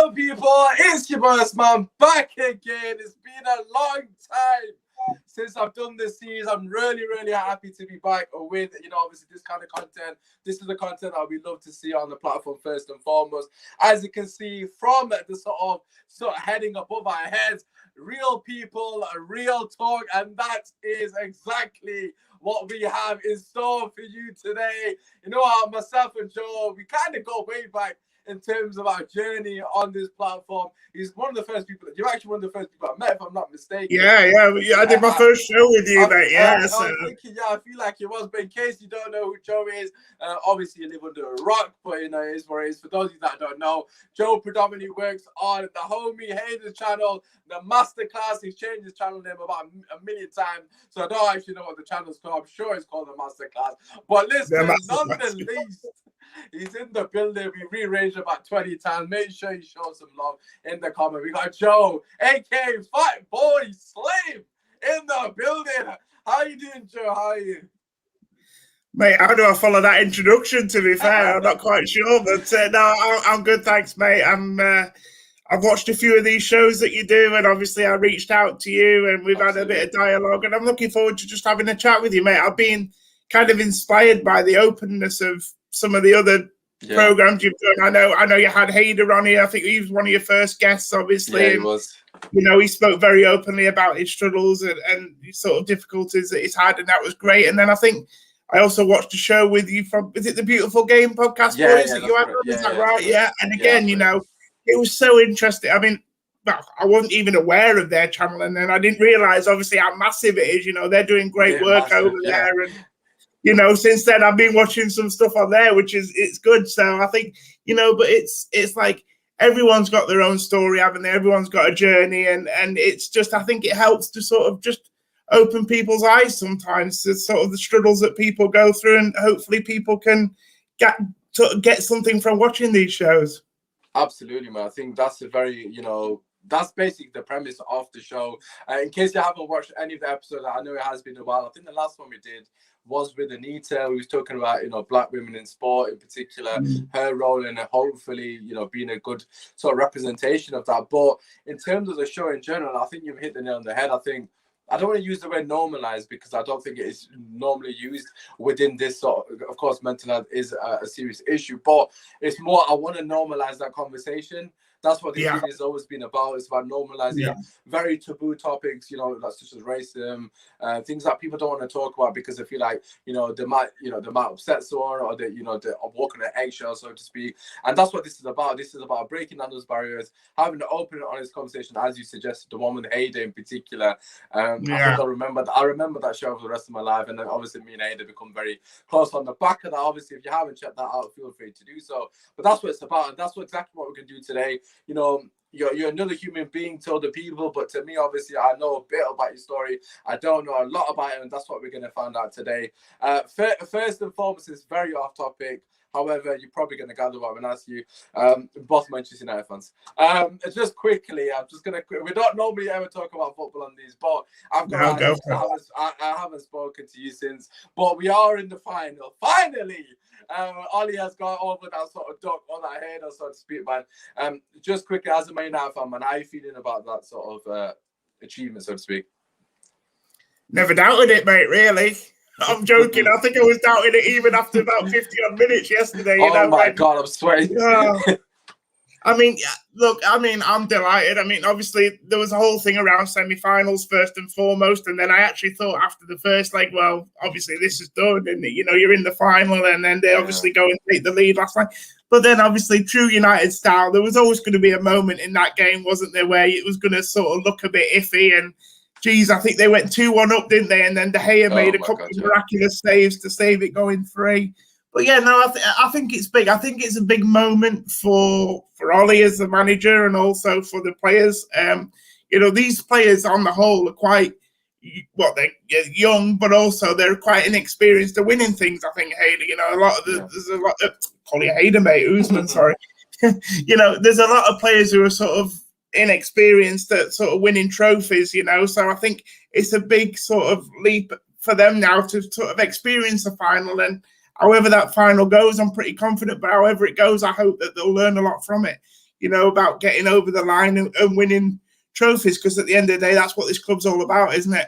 Hello, people. It's your boy Usmaan back again. It's been a long time since I've done this series. I'm really happy to be back with, obviously this kind of content. This is the content that we love to see on the platform first and foremost. As you can see from the sort of heading above our heads, real people, real talk, and that is exactly what we have in store for you today. You know how myself and Joe, we kind of go way back in terms of our journey on this platform. He's one of the first people, you're actually one of the first people I met, if I'm not mistaken. Yeah, I did my first show with you, mate. I was thinking, I feel like it was, but in case you don't know who Joe is, obviously you live under a rock, but it is what it is. For those of you that don't know, Joe predominantly works on the Homie Haters channel, the Masterclass. He's changed his channel name about a million times, so I don't actually know what the channel's called. I'm sure it's called the Masterclass. But listen, none the least, he's in the building. We rearranged about 20 times. Make sure you show some love in the comment. We got Joe, aka Fat Boy Slave, in the building. How you doing, Joe? How are you? Mate, how do I follow that introduction, to be fair? I'm not quite sure, but no, I'm good, thanks, mate. I've watched a few of these shows that you do, and obviously I reached out to you, and we've had a bit of dialogue, and I'm looking forward to just having a chat with you, mate. I've been kind of inspired by the openness of some of the other programs you've done. I know you had Hader on here. I think he was one of your first guests, obviously. Yeah, he was. He spoke very openly about his struggles and sort of difficulties that he's had, and that was great. And then I think I also watched a show with you from, is it the Beautiful Game podcast? Boys that you had? Is that right? Yeah. And again, it was so interesting. I mean, I wasn't even aware of their channel, and then I didn't realize obviously how massive it is. They're doing great work over there, and since then I've been watching some stuff on there, which it's good. So I think, but it's like everyone's got their own story, haven't they? Everyone's got a journey, and it's just, I think it helps to sort of just open people's eyes sometimes to sort of the struggles that people go through, and hopefully people can get something from watching these shows. Absolutely, man. I think that's a very, that's basically the premise of the show. In case you haven't watched any of the episodes, I know it has been a while. I think the last one we did was with Anita. We was talking about, Black women in sport in particular, her role in it, hopefully, being a good sort of representation of that. But in terms of the show in general, I think you've hit the nail on the head. I don't want to use the word normalized because I don't think it is normally used within this sort of course, mental health is a serious issue, but it's more, I want to normalize that conversation. That's what this video has always been about. It's about normalizing very taboo topics, such as racism, things that people don't want to talk about because they feel like, they might upset someone, or they're walking on eggshells, so to speak. And that's what this is about. This is about breaking down those barriers, having an open and honest conversation, as you suggested, the one with Ada in particular. I think I remember that show for the rest of my life. And then obviously me and Ada become very close on the back of that. Obviously, if you haven't checked that out, feel free to do so. But that's what it's about. And that's exactly what we're going to do today. You're another human being to other people, but to me, obviously, I know a bit about your story. I don't know a lot about it, and that's what we're going to find out today. First and foremost, it's very off topic. However, you're probably going to gather what I'm going to ask you. Both Manchester United fans. Just quickly, we don't normally ever talk about football on these, but I haven't spoken to you since. But we are in the final. Finally! Ollie has got over that sort of duck on that head, so to speak, man. Just quickly, as a Man United fan, man, how are you feeling about that sort of achievement, so to speak? Never doubted it, mate, really. I'm joking. I think I was doubting it even after about 50 odd minutes yesterday. My God, I'm sweating. I'm delighted. Obviously, there was a whole thing around semi-finals first and foremost, and then I actually thought after the first leg, well, obviously this is done, and you're in the final, and then they obviously go and take the lead last night. But then, obviously, true United style, there was always going to be a moment in that game, wasn't there, where it was going to sort of look a bit iffy. And geez, I think they went 2-1 up, didn't they? And then De Gea made a couple of miraculous saves to save it going 3. But yeah, no, I think it's big. I think it's a big moment for Ollie as the manager, and also for the players. These players on the whole are quite, they're young, but also they're quite inexperienced to winning things. I think Hader, there's a lot of, call you Hader, mate, Usmaan, sorry. There's a lot of players who are sort of inexperienced at sort of winning trophies, so I think it's a big sort of leap for them now to sort of experience a final. And however that final goes, I'm pretty confident, but however it goes, I hope that they'll learn a lot from it. you know, about getting over the line and winning trophies, because at the end of the day, that's what this club's all about, isn't it?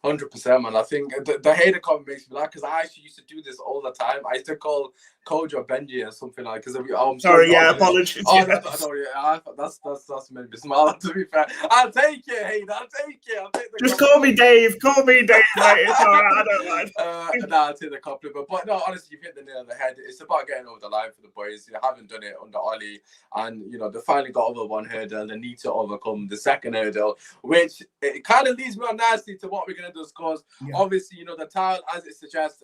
100%, man. I think the hater comment makes me laugh, because I actually used to do this all the time. I used to call Coach or Benji or something like, because I'm sorry, yeah, apologies. Oh, that's made me smile. To be fair, I'll take it, hater. I'll take it. I'll take the just call me Dave. Call me Dave, mate. It's all right. I don't mind. I'll take the compliment. But no, honestly, you've hit the nail on the head. It's about getting over the line for the boys. You haven't done it under Ollie, and you know they finally got over one hurdle. They need to overcome the second hurdle, which it kind of leads me on nicely to what we're going to discuss. Yeah. Obviously, you know the title, as it suggests,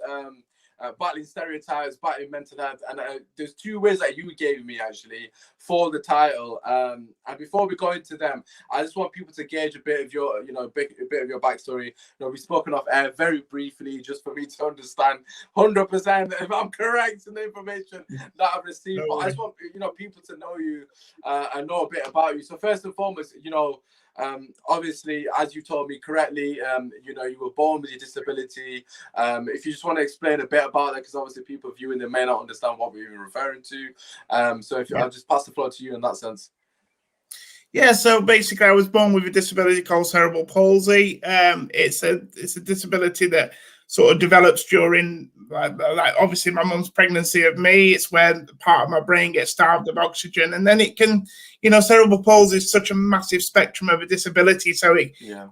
battling stereotypes, battling mental health, and there's two ways that you gave me actually for the title. And before we go into them, I just want people to gauge a bit of your, you know, a bit of your backstory. You know, we've spoken of very briefly, just for me to understand 100% if I'm correct in the information that I've received. But I just want, you know, people to know you and know a bit about you. So first and foremost, you know, obviously, as you told me correctly, you know, you were born with your disability. If you just want to explain a bit about that, because obviously people viewing them may not understand what we're even referring to. So if I'll just pass the floor to you in that sense. Yeah, so basically I was born with a disability called cerebral palsy. It's a disability that sort of develops during, like obviously my mum's pregnancy of me. It's where part of my brain gets starved of oxygen, and then it can, you know, cerebral palsy is such a massive spectrum of a disability. So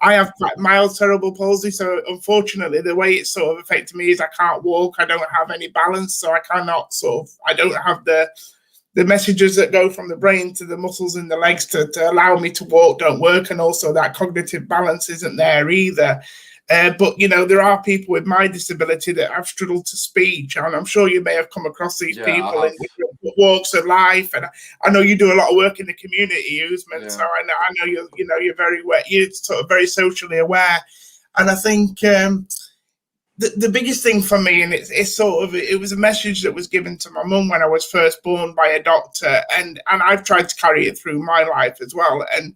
I have quite mild cerebral palsy. So unfortunately, the way it's sort of affected me is I can't walk. I don't have any balance, so I cannot I don't have the messages that go from the brain to the muscles in the legs to allow me to walk don't work, and also that cognitive balance isn't there either. But, you know, there are people with my disability that have struggled to speech, and I'm sure you may have come across these people in different walks of life. And I know you do a lot of work in the community, Usmaan. So I know you're you're sort of very socially aware. And I think the biggest thing for me, and it was a message that was given to my mum when I was first born by a doctor, and I've tried to carry it through my life as well. And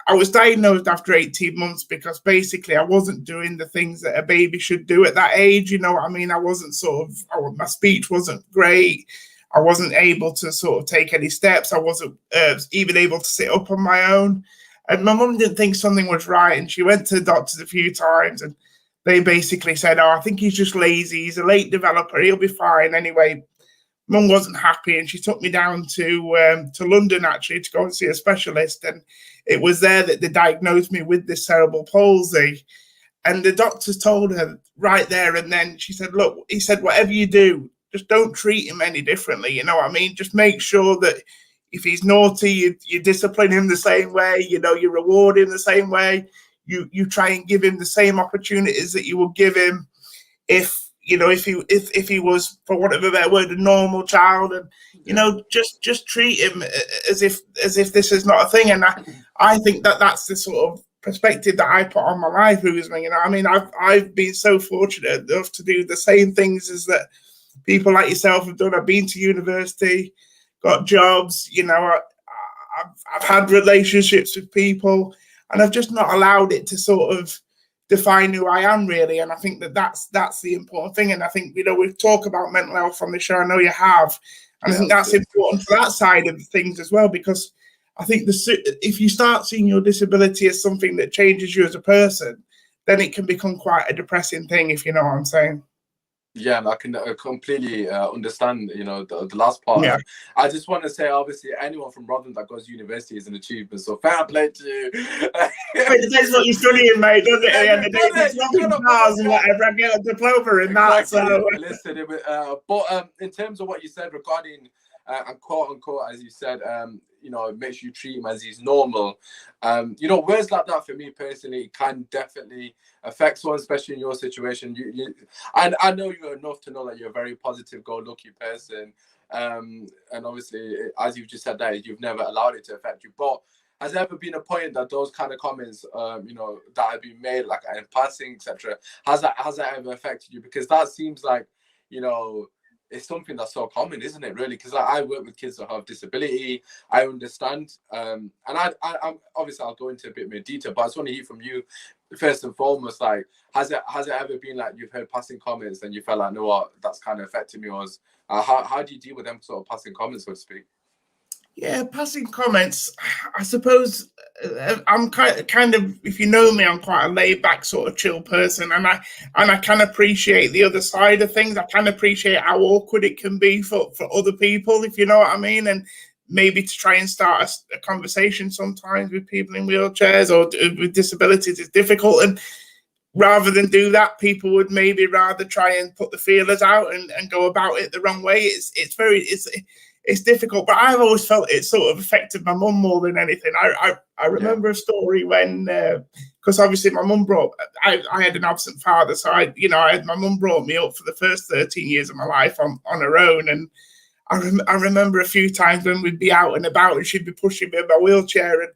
I was diagnosed after 18 months because basically I wasn't doing the things that a baby should do at that age. You know what I mean? I wasn't my speech wasn't great. I wasn't able to sort of take any steps. I wasn't even able to sit up on my own. And my mum didn't think something was right. And she went to the doctors a few times, and they basically said, "Oh, I think he's just lazy. He's a late developer. He'll be fine." Anyway, Mum wasn't happy, and she took me down to London actually to go and see a specialist, and it was there that they diagnosed me with this cerebral palsy. And the doctors told her right there and then, she said, "Look," he said, "whatever you do, just don't treat him any differently. You know what I mean? Just make sure that if he's naughty, you discipline him the same way. You know, you reward him the same way. You try and give him the same opportunities that you would give him if he was, for want of a better word, a normal child, and you know, just treat him as if this is not a thing." And I think that's the sort of perspective that I put on my life, Usmaan. You know, I mean, I've been so fortunate enough to do the same things as that people like yourself have done. I've been to university, got jobs. You know, I've had relationships with people, and I've just not allowed it to sort of define who I am, really. And I think that's the important thing. And I think, you know, we've talked about mental health on the show. I know you have. And I think that's important for that side of things as well, because I think if you start seeing your disability as something that changes you as a person, then it can become quite a depressing thing, if you know what I'm saying. Yeah, I can completely understand, you know, the last part. Yeah. I just want to say, obviously, anyone from Rotherham that goes to university is an achievement. So fair play to you. It depends what you're studying, mate, doesn't it? It's not cars and whatever. I get a diploma in that. So listen, but in terms of what you said regarding and quote unquote, as you said, you know, it makes you treat him as he's normal. You know, words like that for me personally can definitely affect someone, especially in your situation. I know you enough to know that you're a very positive, go-lucky person. And obviously, as you've just said that, you've never allowed it to affect you. But has there ever been a point that those kind of comments, you know, that have been made, like in passing, etc., has that ever affected you? Because that seems like, you know, it's something that's so common, isn't it, really? Because I work with kids that have disability. I understand. And I'm obviously, I'll go into a bit more detail, but I just want to hear from you first and foremost. Like, has it ever been like you've heard passing comments and you felt like, no, what, that's kind of affecting me? Or how do you deal with them sort of passing comments, so to speak? Yeah, passing comments. I suppose I'm kind of, if you know me, I'm quite a laid back sort of chill person, and I can appreciate the other side of things. I can appreciate how awkward it can be for other people, if you know what I mean, and maybe to try and start a conversation sometimes with people in wheelchairs or with disabilities is difficult, and rather than do that, people would maybe rather try and put the feelers out and go about it the wrong way. It's difficult, but I've always felt it sort of affected my mum more than anything. I remember a story when, because obviously my mum I had an absent father, so my mum brought me up for the first 13 years of my life on her own, and I remember a few times when we'd be out and about and she'd be pushing me in my wheelchair, and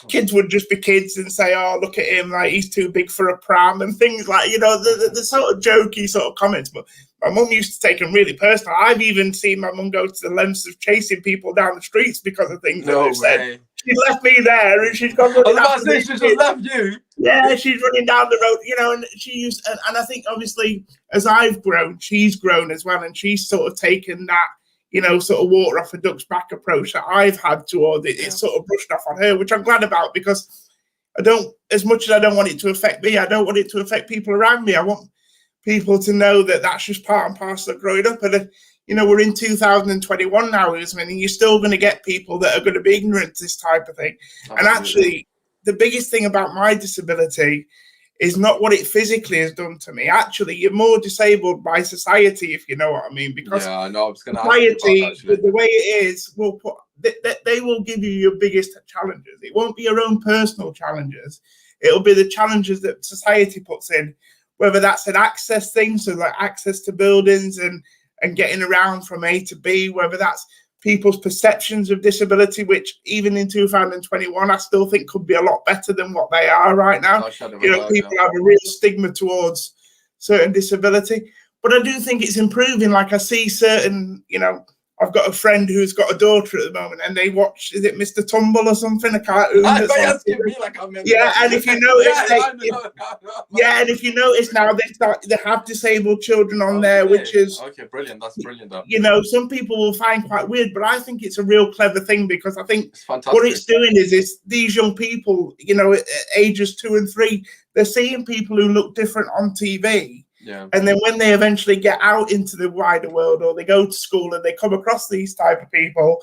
kids would just be kids and say, "Oh, look at him, like he's too big for a pram," and things like, the sort of jokey sort of comments. But my mum used to take them really personal. I've even seen my mum go to the lengths of chasing people down the streets because of things that they've said. She left me there and she's gone running after me. She just left you. Yeah, she's running down the road, and she used, and I think obviously as I've grown, she's grown as well, and she's sort of taken that, sort of water off a duck's back approach that I've had toward it. It's sort of brushed off on her, which I'm glad about, because as much as I don't want it to affect me, I don't want it to affect people around me. I want people to know that that's just part and parcel of growing up. And, we're in 2021 now, Usmaan, and you're still going to get people that are going to be ignorant to this type of thing. Absolutely. And actually, the biggest thing about my disability is not what it physically has done to me. Actually, you're more disabled by society, if you know what I mean. Because I know, I was going to society, ask you about that, the way it is, they will give you your biggest challenges. It won't be your own personal challenges. It'll be the challenges that society puts in, whether that's an access thing, so like access to buildings and getting around from A to B, whether that's people's perceptions of disability, which even in 2021, I still think could be a lot better than what they are right now. People have a real stigma towards certain disability, but I do think it's improving. Like I see certain, I've got a friend who's got a daughter at the moment, and they watch, is it Mr. Tumble or something? A cartoon. And if you notice, and if you notice now, they have disabled children on there, which is brilliant. That's brilliant, though. Some people will find quite weird, but I think it's a real clever thing, because I think what it's doing is these young people, at ages 2 and 3, they're seeing people who look different on TV. Yeah. And then when they eventually get out into the wider world, or they go to school and they come across these type of people,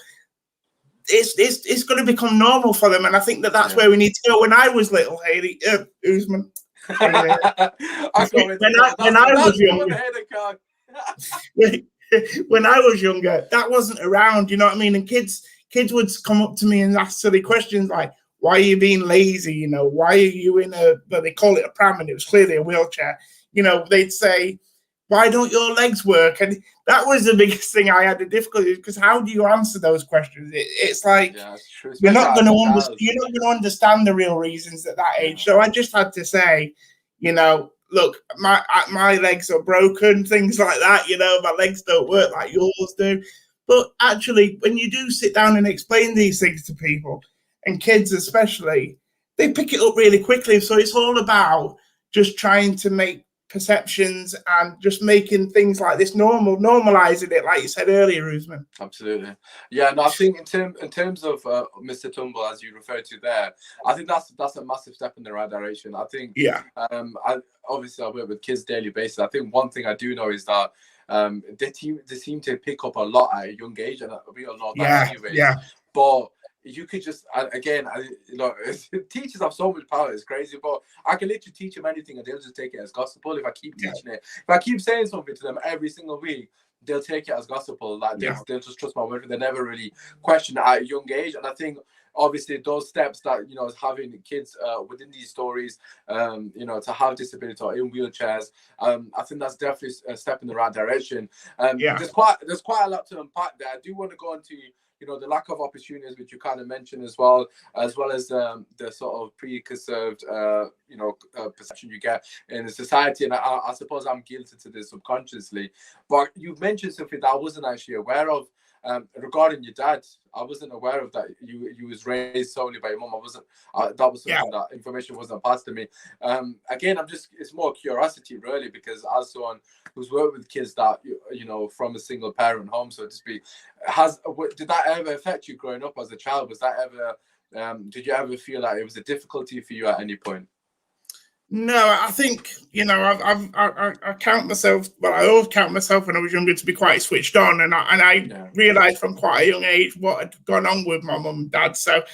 it's going to become normal for them. And I think that's where we need to go. When I was little, Haley, Usmaan, when I was younger, that wasn't around, you know what I mean? And kids would come up to me and ask silly questions like, why are you being lazy? Why are you in they call it a pram, and it was clearly a wheelchair. They'd say, why don't your legs work? And that was the biggest thing I had the difficulty, because how do you answer those questions? It's like, you're not going to understand the real reasons at that age. So I just had to say, look, my legs are broken, things like that. My legs don't work like yours do. But actually, when you do sit down and explain these things to people, and kids especially, they pick it up really quickly. So it's all about just trying to make perceptions and just making things like this normalizing it, like you said earlier, Usmaan. Absolutely. Yeah, no, I think in terms of Mr. Tumble, as you referred to there, I think that's a massive step in the right direction. I think obviously I work with kids daily basis. I think one thing I do know is that they seem to pick up a lot at a young age, and we all know that anyways. But you could just, again, teachers have so much power, it's crazy, but I can literally teach them anything and they'll just take it as gospel if I keep teaching it. If I keep saying something to them every single week, they'll take it as gospel. Like they'll just trust my word. They never really question it at a young age. And I think obviously those steps that, having kids within these stories, to have disability or in wheelchairs, I think that's definitely a step in the right direction. There's quite a lot to unpack there. I do want to go into the lack of opportunities, which you kind of mentioned as well as the sort of preconceived, perception you get in the society. And I suppose I'm guilty to this subconsciously. But you've mentioned something that I wasn't actually aware of. Regarding your dad, I wasn't aware of that. You was raised solely by your mum. I wasn't. That was something that information wasn't passed to me. Again, it's more curiosity really, because as someone who's worked with kids that you know from a single parent home, so to speak, did that ever affect you growing up as a child? Was that ever? Did you ever feel like it was a difficulty for you at any point? No, I think, you know, I count myself. Well, I always count myself when I was younger to be quite switched on, and I realised from quite a young age what had gone on with my mum and dad. So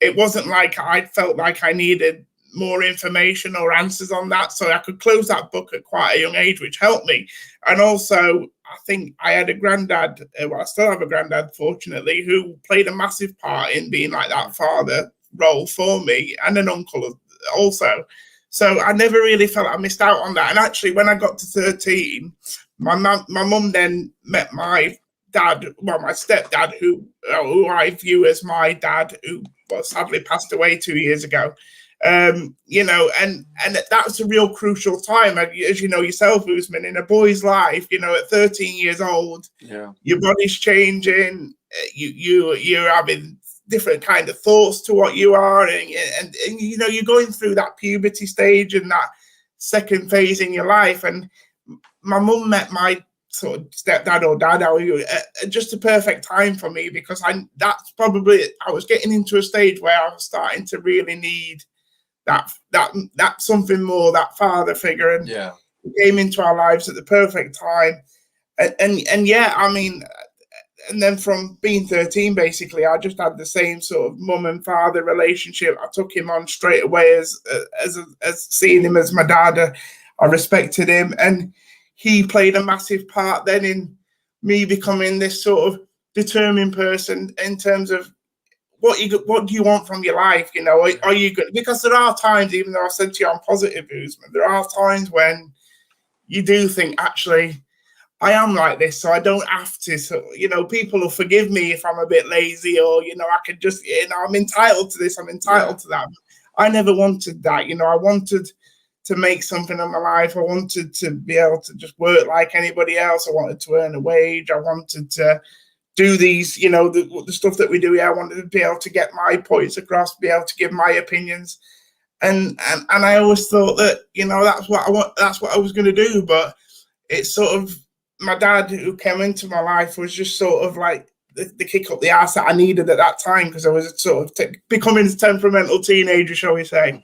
it wasn't like I felt like I needed more information or answers on that. So I could close that book at quite a young age, which helped me. And also, I think I had a granddad. Well, I still have a granddad, fortunately, who played a massive part in being like that father role for me, and an uncle also. So I never really felt I missed out on that. And actually, when I got to 13, my mum then met my dad, well, my stepdad, who I view as my dad, who sadly passed away 2 years ago. You know, and that was a real crucial time, as you know yourself, Usmaan, in a boy's life. You know, at 13 years old, your body's changing. You're having different kind of thoughts to what you are, and you know, you're going through that puberty stage and that second phase in your life. And my mum met my sort of stepdad or dad at just a perfect time for me, because I was getting into a stage where I was starting to really need that something more, that father figure, and it came into our lives at the perfect time. And yeah, I mean, and then from being 13, basically, I just had the same sort of mum and father relationship. I took him on straight away as seeing him as my dad. I respected him, and he played a massive part then in me becoming this sort of determined person in terms of what do you want from your life? You know, are you good? Because there are times, even though I said to you I'm positive, Usmaan, there are times when you do think, actually, I am like this, so I don't have to. So, you know, people will forgive me if I'm a bit lazy, or, you know, I could just, you know, I'm entitled to this, I'm entitled to that. I never wanted that. You know, I wanted to make something of my life. I wanted to be able to just work like anybody else. I wanted to earn a wage. I wanted to do these, you know, the stuff that we do here. I wanted to be able to get my points across, be able to give my opinions. And I always thought that, you know, that's what I was going to do. But it's sort of, my dad, who came into my life, was just sort of like the kick up the ass that I needed at that time, because I was sort of becoming a temperamental teenager, shall we say.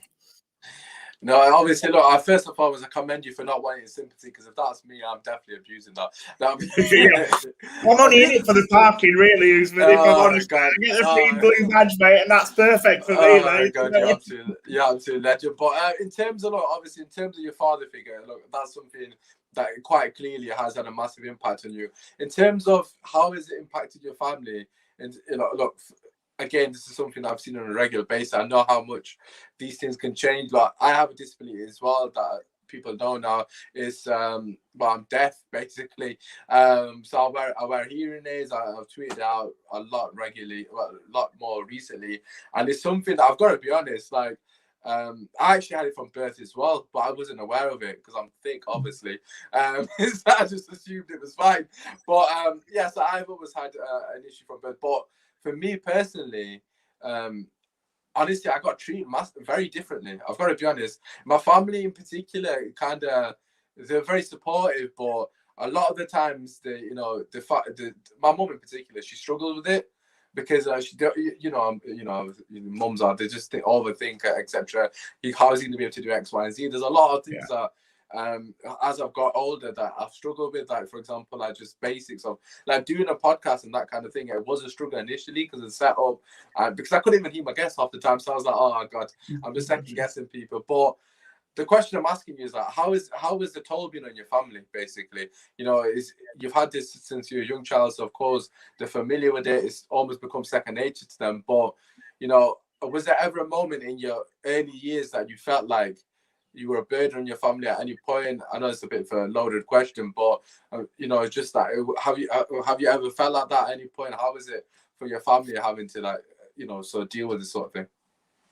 No, obviously, look, first and foremost, I commend you for not wanting sympathy, because if that's me, I'm definitely abusing that. I'm only in it for the parking, really, Usmaan, if I'm honest. I get a free blue badge, mate, and that's perfect for me, mate. God, you're absolutely legend. But in terms of, look, obviously, in terms of your father figure, look, that's something that quite clearly has had a massive impact on you. In terms of how has it impacted your family, and, you know, look, again, this is something I've seen on a regular basis. I know how much these things can change. Like, I have a disability as well that people know now. Is well, I'm deaf, basically. So I wear hearing aids. I've tweeted out a lot regularly, well, a lot more recently, and it's something that I've got to be honest. Like, I actually had it from birth as well, but I wasn't aware of it because I'm thick, obviously. So I just assumed it was fine. But yeah, so I've always had an issue from birth, but for me personally, honestly, I got treated very differently. I've got to be honest. My family in particular, they're very supportive, but a lot of the times, my mum in particular, she struggled with it because mums are, they just overthink, etc. How's he going to be able to do X, Y, and Z? There's a lot of things that. As I've got older, that I've struggled with, like, for example, like just basics of like doing a podcast and that kind of thing. It was a struggle initially because it's set up, because I couldn't even hear my guests half the time, so I was like, oh God, I'm just second guessing people. But the question I'm asking you is like, how is the toll been on your family, basically? You know, you've had this since you're a young child, so of course they're familiar with it. It's almost become second nature to them. But, you know, was there ever a moment in your early years that you felt like you were a burden on your family at any point? I know it's a bit of a loaded question, but you know, it's just that, have you ever felt like that at any point? How is it for your family having to, like, you know, sort of deal with this sort of thing?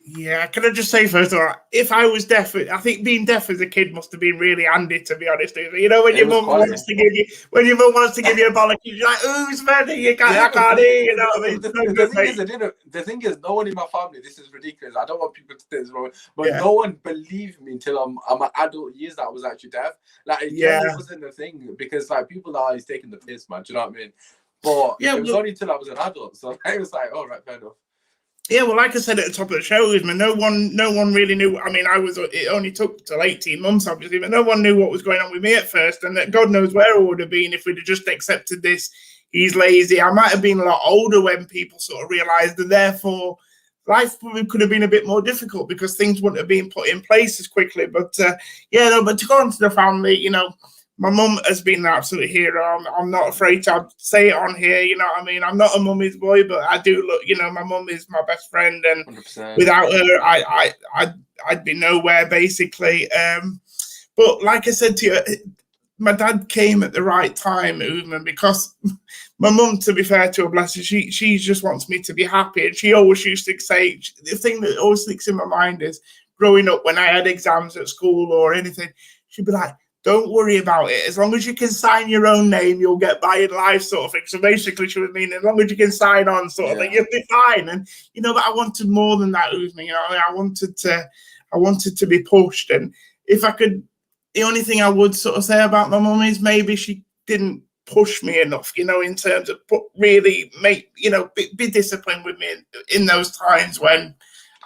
Yeah, can I just say first of all, if I was deaf, I think being deaf as a kid must have been really handy, to be honest with you. You know, when It your was mum quite. wants to give you, a bollock, you're like, "Who's ready? Yeah, I but can't hear." You know what I mean? the, No the good, thing is, mate. I didn't. The thing is, no one in my family. This is ridiculous. I don't want people to think this wrong, but Yeah, no one believed me until I'm an adult years that I was actually deaf. Like it generally yeah, wasn't a thing because like people are always taking the piss, man. Do you know what I mean? But yeah. it was Well, only until I was an adult, so I was like, all right, fair enough. yeah, well, like I said at the top of the show, Usman, no one really knew. I mean, it only took till 18 months, obviously, but no one knew what was going on with me at first, and that God knows where I would have been if we'd have just accepted this. He's lazy. I might have been a lot older when people sort of realised, and therefore life probably could have been a bit more difficult because things wouldn't have been put in place as quickly. But yeah, no, but to go on to the family, you know, my mum has been an absolute hero. I'm not afraid to say it on here. You know what I mean? I'm not a mummy's boy, but I do look. You know, my mum is my best friend, and 100%. without her, I'd be nowhere basically. But like I said to you, my dad came at the right time, Usman, because my mum, to be fair to her, bless her, she just wants me to be happy, and she always used to say the thing that always sticks in my mind is growing up when I had exams at school or anything, she'd be like, don't worry about it. As long as you can sign your own name, you'll get by in life, sort of thing. So basically, she was meaning as long as you can sign on, sort of thing, you'll be fine. And you know, but I wanted more than that, Usman. You know, I wanted to be pushed, and if I could, the only thing I would sort of say about my mum is maybe she didn't push me enough, you know, in terms of really make, you know, be disciplined with me in those times when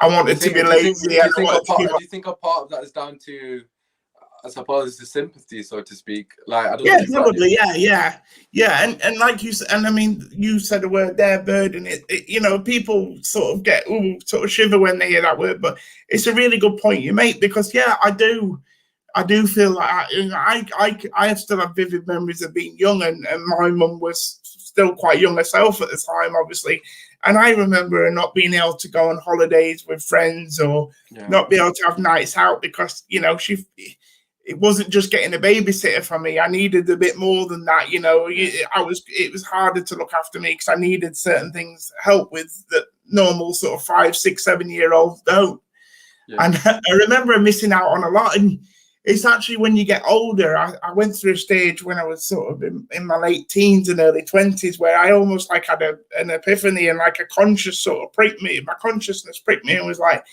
I wanted to be lazy and I wanted to give up. Do you think a part of that is down to, I suppose, the sympathy, so to speak? Like, I don't Yeah, think it's like probably. Yeah. And like you said, and I mean, you said the word there, burden. You know, people sort of get sort of shiver when they hear that word, but it's a really good point you make because yeah, I do feel like I still have vivid memories of being young, and my mum was still quite young herself at the time, obviously. And I remember her not being able to go on holidays with friends or not be able to have nights out because, you know, it wasn't just getting a babysitter for me. I needed a bit more than that, you know. It was harder to look after me because I needed certain things help with that normal sort of 5, 6, 7 year olds don't. Yeah. And I remember missing out on a lot. And it's actually when you get older, I went through a stage when I was sort of in my late teens and early 20s where I almost like had an epiphany and like a conscious sort of pricked me. My consciousness pricked me and was like,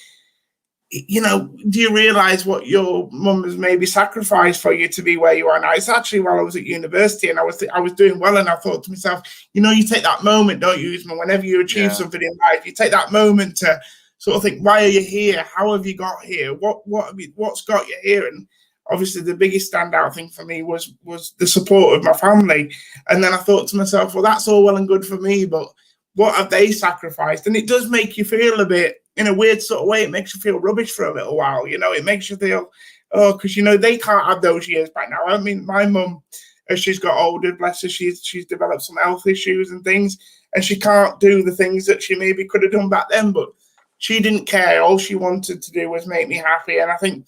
you know, do you realize what your mum has maybe sacrificed for you to be where you are now? It's actually while I was at university and I was doing well, and I thought to myself, you know, you take that moment, don't you, Usman, whenever you achieve something in life, you take that moment to sort of think, why are you here? How have you got here? What's got you here? And obviously the biggest standout thing for me was the support of my family. And then I thought to myself, well, that's all well and good for me, but what have they sacrificed? And it does make you feel a bit, in a weird sort of way, it makes you feel rubbish for a little while. You know, it makes you feel, oh, because, you know, they can't have those years back now. I mean, my mum, as she's got older, bless her, she's developed some health issues and things, and she can't do the things that she maybe could have done back then, but she didn't care. All she wanted to do was make me happy. And I think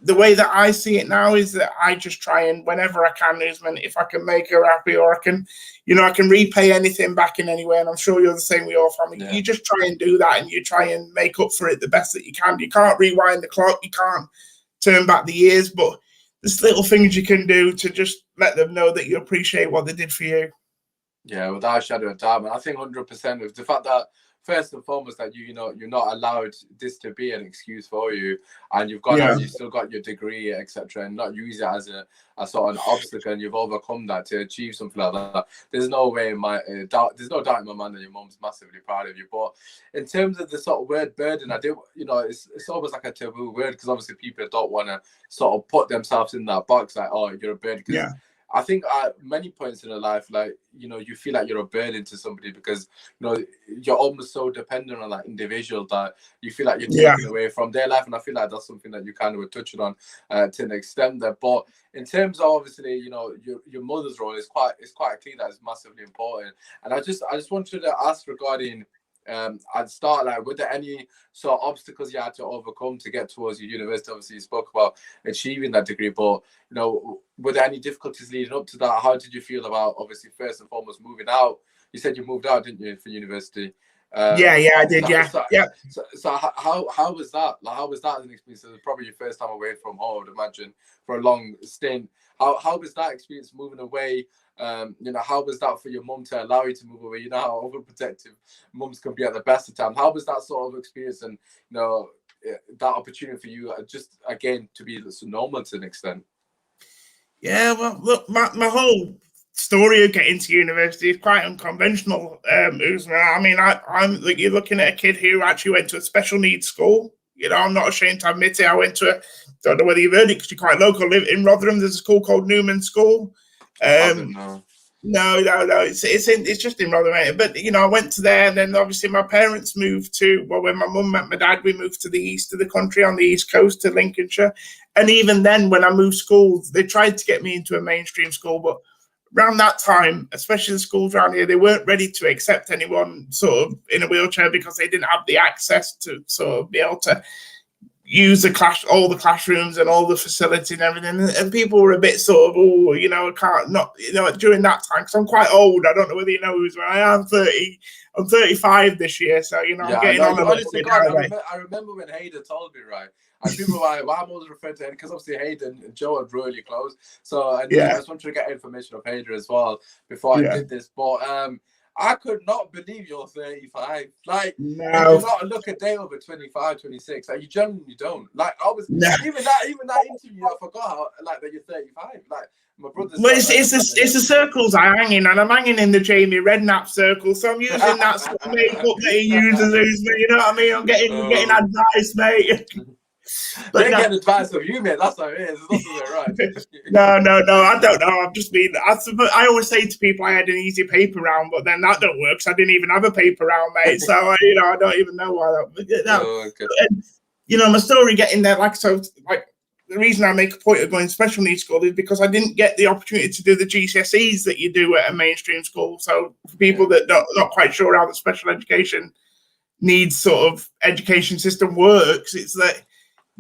the way that I see it now is that I just try and whenever I can, Usman, if I can make her happy or I can, you know, I can repay anything back in any way. And I'm sure you're the same with your family. Yeah. You just try and do that and you try and make up for it the best that you can. You can't rewind the clock. You can't turn back the years, but there's little things you can do to just let them know that you appreciate what they did for you. Yeah, without a shadow of doubt, man. I think 100% of the fact that first and foremost that you know you're not allowed this to be an excuse for you, and you've got you still got your degree, etc., and not use it as a sort of an obstacle, and you've overcome that to achieve something like that. There's no way there's no doubt in my mind that your mom's massively proud of you. But in terms of the sort of word burden, I do, you know, it's almost like a taboo word because obviously people don't want to sort of put themselves in that box like, oh, you're a burden. Because I think at many points in your life, like, you know, you feel like you're a burden to somebody because, you know, you're almost so dependent on that individual that you feel like you're taken away from their life. And I feel like that's something that you kind of were touching on to an extent there. But in terms of obviously, you know, your mother's role is quite clear that it's massively important. And I just wanted to ask regarding I'd start like, were there any sort of obstacles you had to overcome to get towards your university? Obviously, you spoke about achieving that degree, but you know, were there any difficulties leading up to that? How did you feel about obviously first and foremost moving out? You said you moved out, didn't you, for university? Yeah, I did. So, Yeah. so how was that? Like, how was that as an experience? It was probably your first time away from home, I would imagine, for a long stint. How was that experience moving away? How was that for your mum to allow you to move away? You know how overprotective mums can be at the best of times. How was that sort of experience, and that opportunity for you, just again to be normal to an extent? Yeah, well, look, my whole story of getting to university is quite unconventional, Usman. I mean, I'm like, you're looking at a kid who actually went to a special needs school. I'm not ashamed to admit it. I went to don't know whether you've heard it because you're quite local. Live in Rotherham. There's a school called Newman School. No. No. It's just in Rotherham. But I went to there, and then obviously my parents moved to. Well, when my mum met my dad, we moved to the east of the country, on the east coast to Lincolnshire. And even then, when I moved schools, they tried to get me into a mainstream school, but around that time, especially the schools around here, they weren't ready to accept anyone sort of in a wheelchair because they didn't have the access to sort of be able to use all the classrooms and all the facility and everything. And people were a bit sort of, I can't not, during that time, because I'm quite old. I don't know whether you know who's I am 30. I'm 35 this year, so I'm getting on a little bit. I remember when Hayden told me, right? I remember why I'm always referring to Hayden, because obviously Hayden and Joe are really close. So I just wanted to get information of Hayden as well before I did this. But I could not believe you're 35. Like, you do not look a day over 25, 26. Like, you genuinely don't. Like, I was even that interview, I forgot how, like, that you're 35. Like, my brother's. Well, it's the circles I hang in, and I'm hanging in the Jamie Redknapp circle, so I'm using that sort of makeup that he uses. You know what I mean? I'm getting advice, mate. But they're getting advice of you, mate. That's how it is. It's not right. No. I don't know. I've just been. I always say to people I had an easy paper round, but then that don't work. So I didn't even have a paper round, mate. So I don't even know why that. Okay. And, my story getting there, the reason I make a point of going to special needs school is because I didn't get the opportunity to do the GCSEs that you do at a mainstream school. So for people that not quite sure how the special education needs sort of education system works, it's that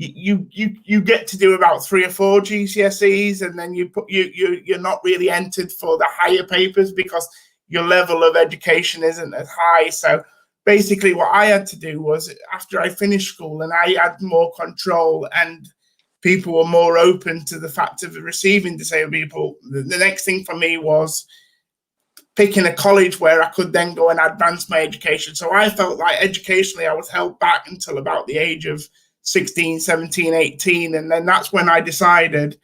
you get to do about 3 or 4 GCSEs, and then you're not really entered for the higher papers because your level of education isn't as high. So basically what I had to do was, after I finished school and I had more control and people were more open to the fact of receiving disabled people, the next thing for me was picking a college where I could then go and advance my education. So I felt like educationally I was held back until about the age of 16, 17, 18. And then that's when I decided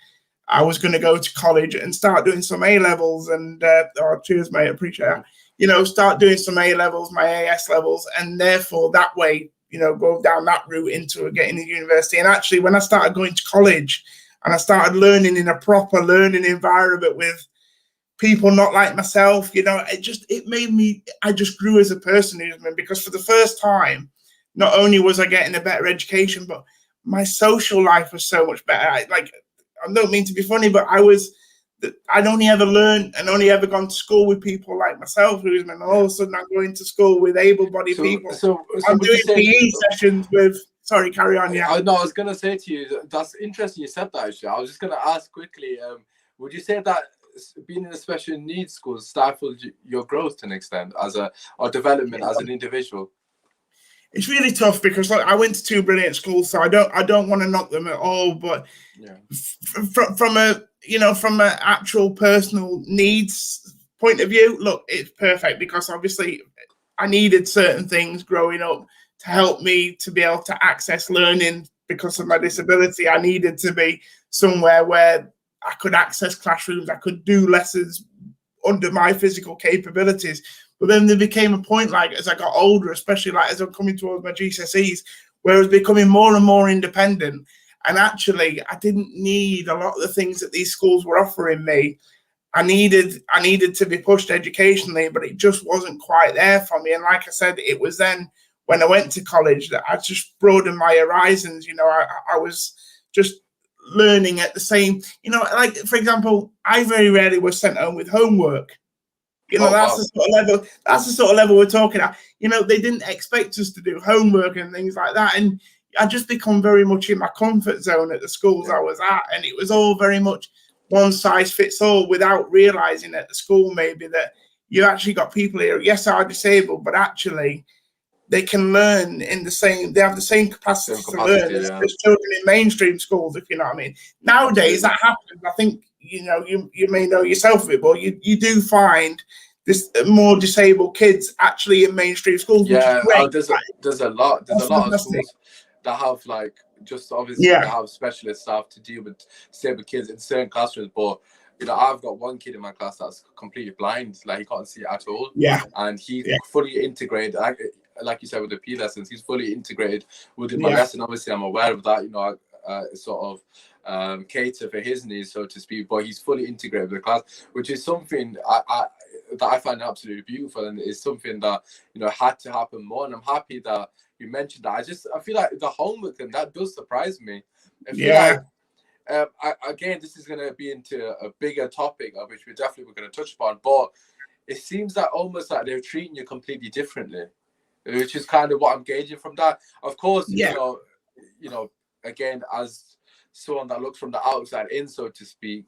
I was going to go to college and start doing some A-levels and, cheers, mate, appreciate it. Start doing some A-levels, my AS levels, and therefore that way, go down that route into getting to university. And actually, when I started going to college and I started learning in a proper learning environment with people not like myself, it made me, I just grew as a person, because for the first time, not only was I getting a better education, but my social life was so much better. I don't mean to be funny, but I'd only ever learned and only ever gone to school with people like myself, and all of a sudden I'm going to school with able-bodied people. So I'm doing PE sessions with. Sorry, carry on. Yeah. I was going to say to you, that's interesting you said that, actually. I was just going to ask quickly, would you say that being in a special needs school stifled your growth to an extent or development as an individual? It's really tough because I went to 2 brilliant schools, so I don't want to knock them at all. But from an actual personal needs point of view, look, it's perfect because obviously I needed certain things growing up to help me to be able to access learning because of my disability. I needed to be somewhere where I could access classrooms, I could do lessons under my physical capabilities. But then there became a point, as I got older, especially as I'm coming towards my GCSEs, where I was becoming more and more independent. And actually, I didn't need a lot of the things that these schools were offering me. I needed to be pushed educationally, but it just wasn't quite there for me. And like I said, it was then when I went to college that I just broadened my horizons. I was just learning at the same, for example, I very rarely was sent home with homework. That's the sort of level we're talking at. They didn't expect us to do homework and things like that. And I just become very much in my comfort zone at the schools I was at. And it was all very much one size fits all without realizing at the school maybe that you actually got people here, yes, are disabled, but actually they can learn in the same, they have the same capacity to learn as children in mainstream schools, if you know what I mean. Nowadays, that happens. I think, you may know yourself a bit, but you do find this more disabled kids actually in mainstream schools, which is great. There's a lot of schools that have like, just obviously they have specialist staff to deal with disabled kids in certain classrooms, but I've got one kid in my class that's completely blind, like he can't see at all. And he's fully integrated, like you said, with the P lessons. He's fully integrated within my lesson. Obviously, I'm aware of that. I sort of cater for his needs, so to speak. But he's fully integrated with the class, which is something that I find absolutely beautiful, and is something that had to happen more. And I'm happy that you mentioned that. I feel like the homework thing, that does surprise me. I feel like, again, this is going to be into a bigger topic, of which we're definitely going to touch upon. But it seems that almost like they're treating you completely differently, which is kind of what I'm gauging from that. Of course, again, as someone that looks from the outside in, so to speak,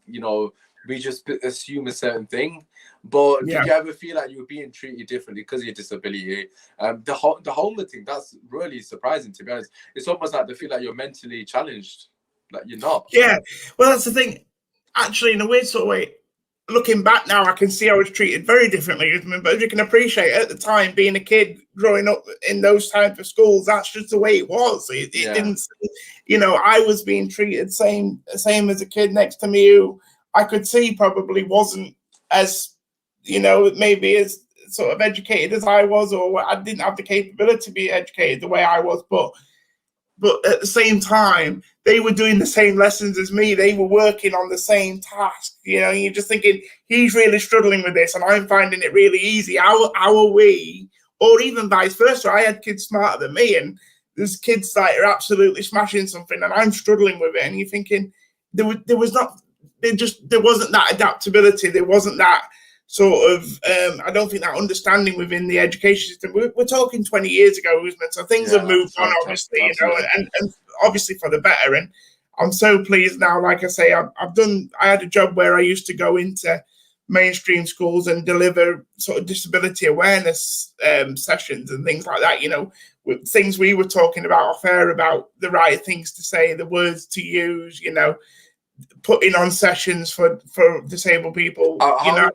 we just assume a certain thing. But did you ever feel like you were being treated differently because of your disability? The homework thing, that's really surprising, to be honest. It's almost like they feel like you're mentally challenged, like you're not. Yeah, well, that's the thing. Actually, in a weird sort of way, looking back now, I can see I was treated very differently. But as you can appreciate, at the time, being a kid growing up in those types of schools, that's just the way it was. It didn't, I was being treated same as a kid next to me who I could see probably wasn't as, maybe as sort of educated as I was, or I didn't have the capability to be educated the way I was. But at the same time, they were doing the same lessons as me. They were working on the same task. You're just thinking, he's really struggling with this, and I'm finding it really easy. How are we? Or even vice versa. I had kids smarter than me, and there's kids that are absolutely smashing something, and I'm struggling with it. And you're thinking, there wasn't that adaptability. There wasn't that sort of, I don't think that understanding within the education system. We're talking 20 years ago, Usmaan, so things have moved on, obviously, and obviously for the better. And I'm so pleased now. Like I say, I had a job where I used to go into mainstream schools and deliver sort of disability awareness sessions and things like that, with things we were talking about off air, about the right things to say, the words to use, putting on sessions for disabled people. How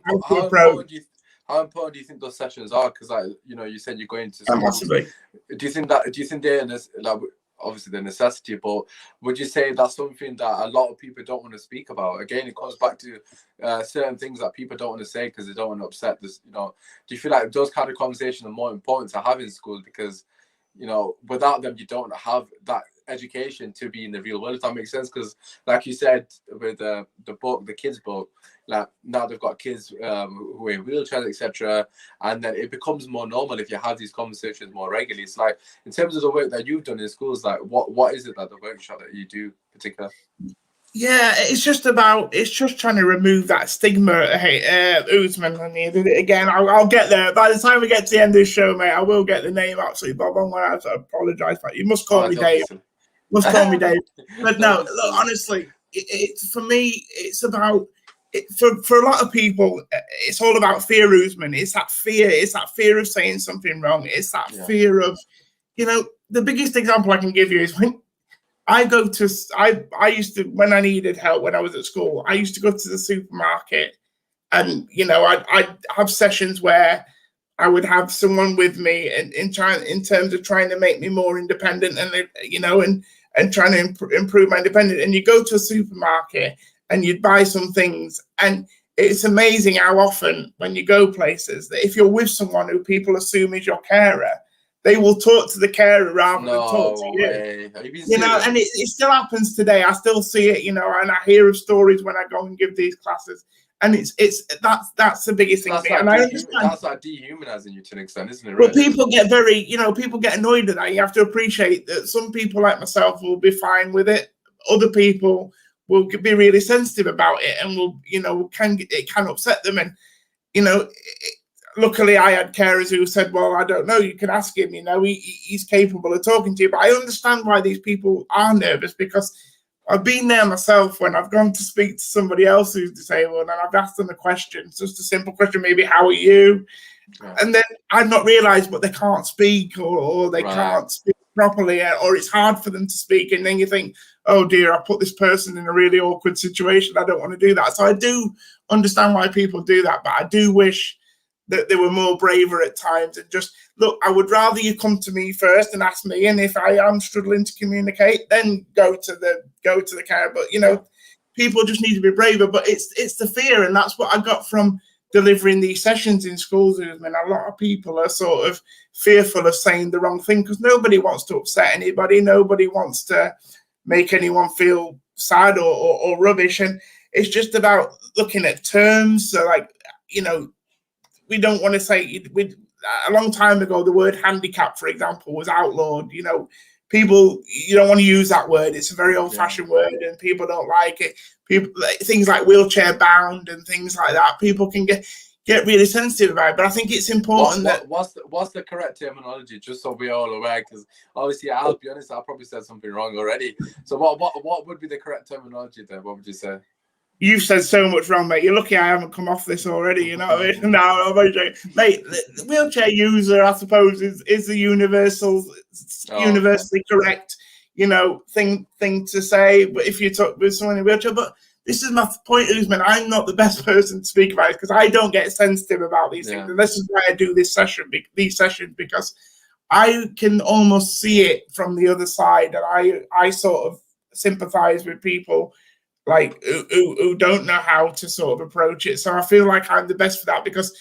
important do you think those sessions are? Because you said you're going to schools. Massively. Do you think they're like, obviously the necessity, but would you say that's something that a lot of people don't want to speak about? Again, it comes back to certain things that people don't want to say because they don't want to upset this. Do you feel like those kind of conversations are more important to have in school? Because without them, you don't have that education to be in the real world, if that makes sense. Because like you said with the book, the kids book, like now they've got kids who are in wheelchairs, etc., and then it becomes more normal if you have these conversations more regularly. It's like, in terms of the work that you've done in schools, like what is it that the workshop that you do particular? Yeah, it's just trying to remove that stigma. Hey, Usmaan, I did it again. I'll get there. By the time we get to the end of the show, mate, I will get the name absolutely bob on. I have to apologise for it. You must call me Dave. Must call me Dave. But no, look, honestly, for me, it's about for a lot of people, it's all about fear, Usmaan. It's that fear. It's that fear of saying something wrong. It's that fear of, the biggest example I can give you is when I used to, when I needed help when I was at school, I used to go to the supermarket, and I'd have sessions where I would have someone with me in terms of trying to make me more independent, and trying to improve my independence. And you go to a supermarket and you'd buy some things, and it's amazing how often when you go places that if you're with someone who people assume is your carer, they will talk to the carer rather than talk to you. And it still happens today. I still see it, and I hear of stories when I go and give these classes. And that's the biggest thing. And I understand that's like dehumanizing you to an extent, isn't it? Really? But people get people get annoyed at that. You have to appreciate that some people like myself will be fine with it. Other people will be really sensitive about it, and it can upset them. And luckily, I had carers who said, well, I don't know, you can ask him, he's capable of talking to you. But I understand why these people are nervous, because I've been there myself when I've gone to speak to somebody else who's disabled, and I've asked them a question, just a simple question, maybe, how are you? And then I've not realised, but they can't speak, or they can't speak properly, or it's hard for them to speak. And then you think, oh dear, I put this person in a really awkward situation. I don't want to do that. So I do understand why people do that, but I do wish that they were more braver at times and just, look, I would rather you come to me first and ask me, and if I am struggling to communicate, then go to the care. But, you know, people just need to be braver. But it's the fear, and that's what I got from delivering these sessions in schools. I mean, a lot of people are sort of fearful of saying the wrong thing because nobody wants to upset anybody. Nobody wants to make anyone feel sad or rubbish. And it's just about looking at terms. So, like, you know, we don't want to say, a long time ago, the word handicap, for example, was outlawed. You know, people, you don't want to use that word. It's a very old-fashioned word, and people don't like it. People, things like wheelchair bound and things like that, people can get really sensitive about it. But I think it's important what's the correct terminology, just so we're all aware, because obviously, I'll be honest, I probably said something wrong already. So what would be the correct terminology then? What would you say? You've said so much wrong, mate. You're lucky I haven't come off this already. You know what I mean? No, I'm very joking. Mate, the wheelchair user, I suppose, is the universally correct, you know, thing to say. But if you talk with someone in a wheelchair, but this is my point, Usmaan. I'm not the best person to speak about it because I don't get sensitive about these things, and this is why I do these sessions, because I can almost see it from the other side, and I sort of sympathise with people like who don't know how to sort of approach it. So I feel like I'm the best for that because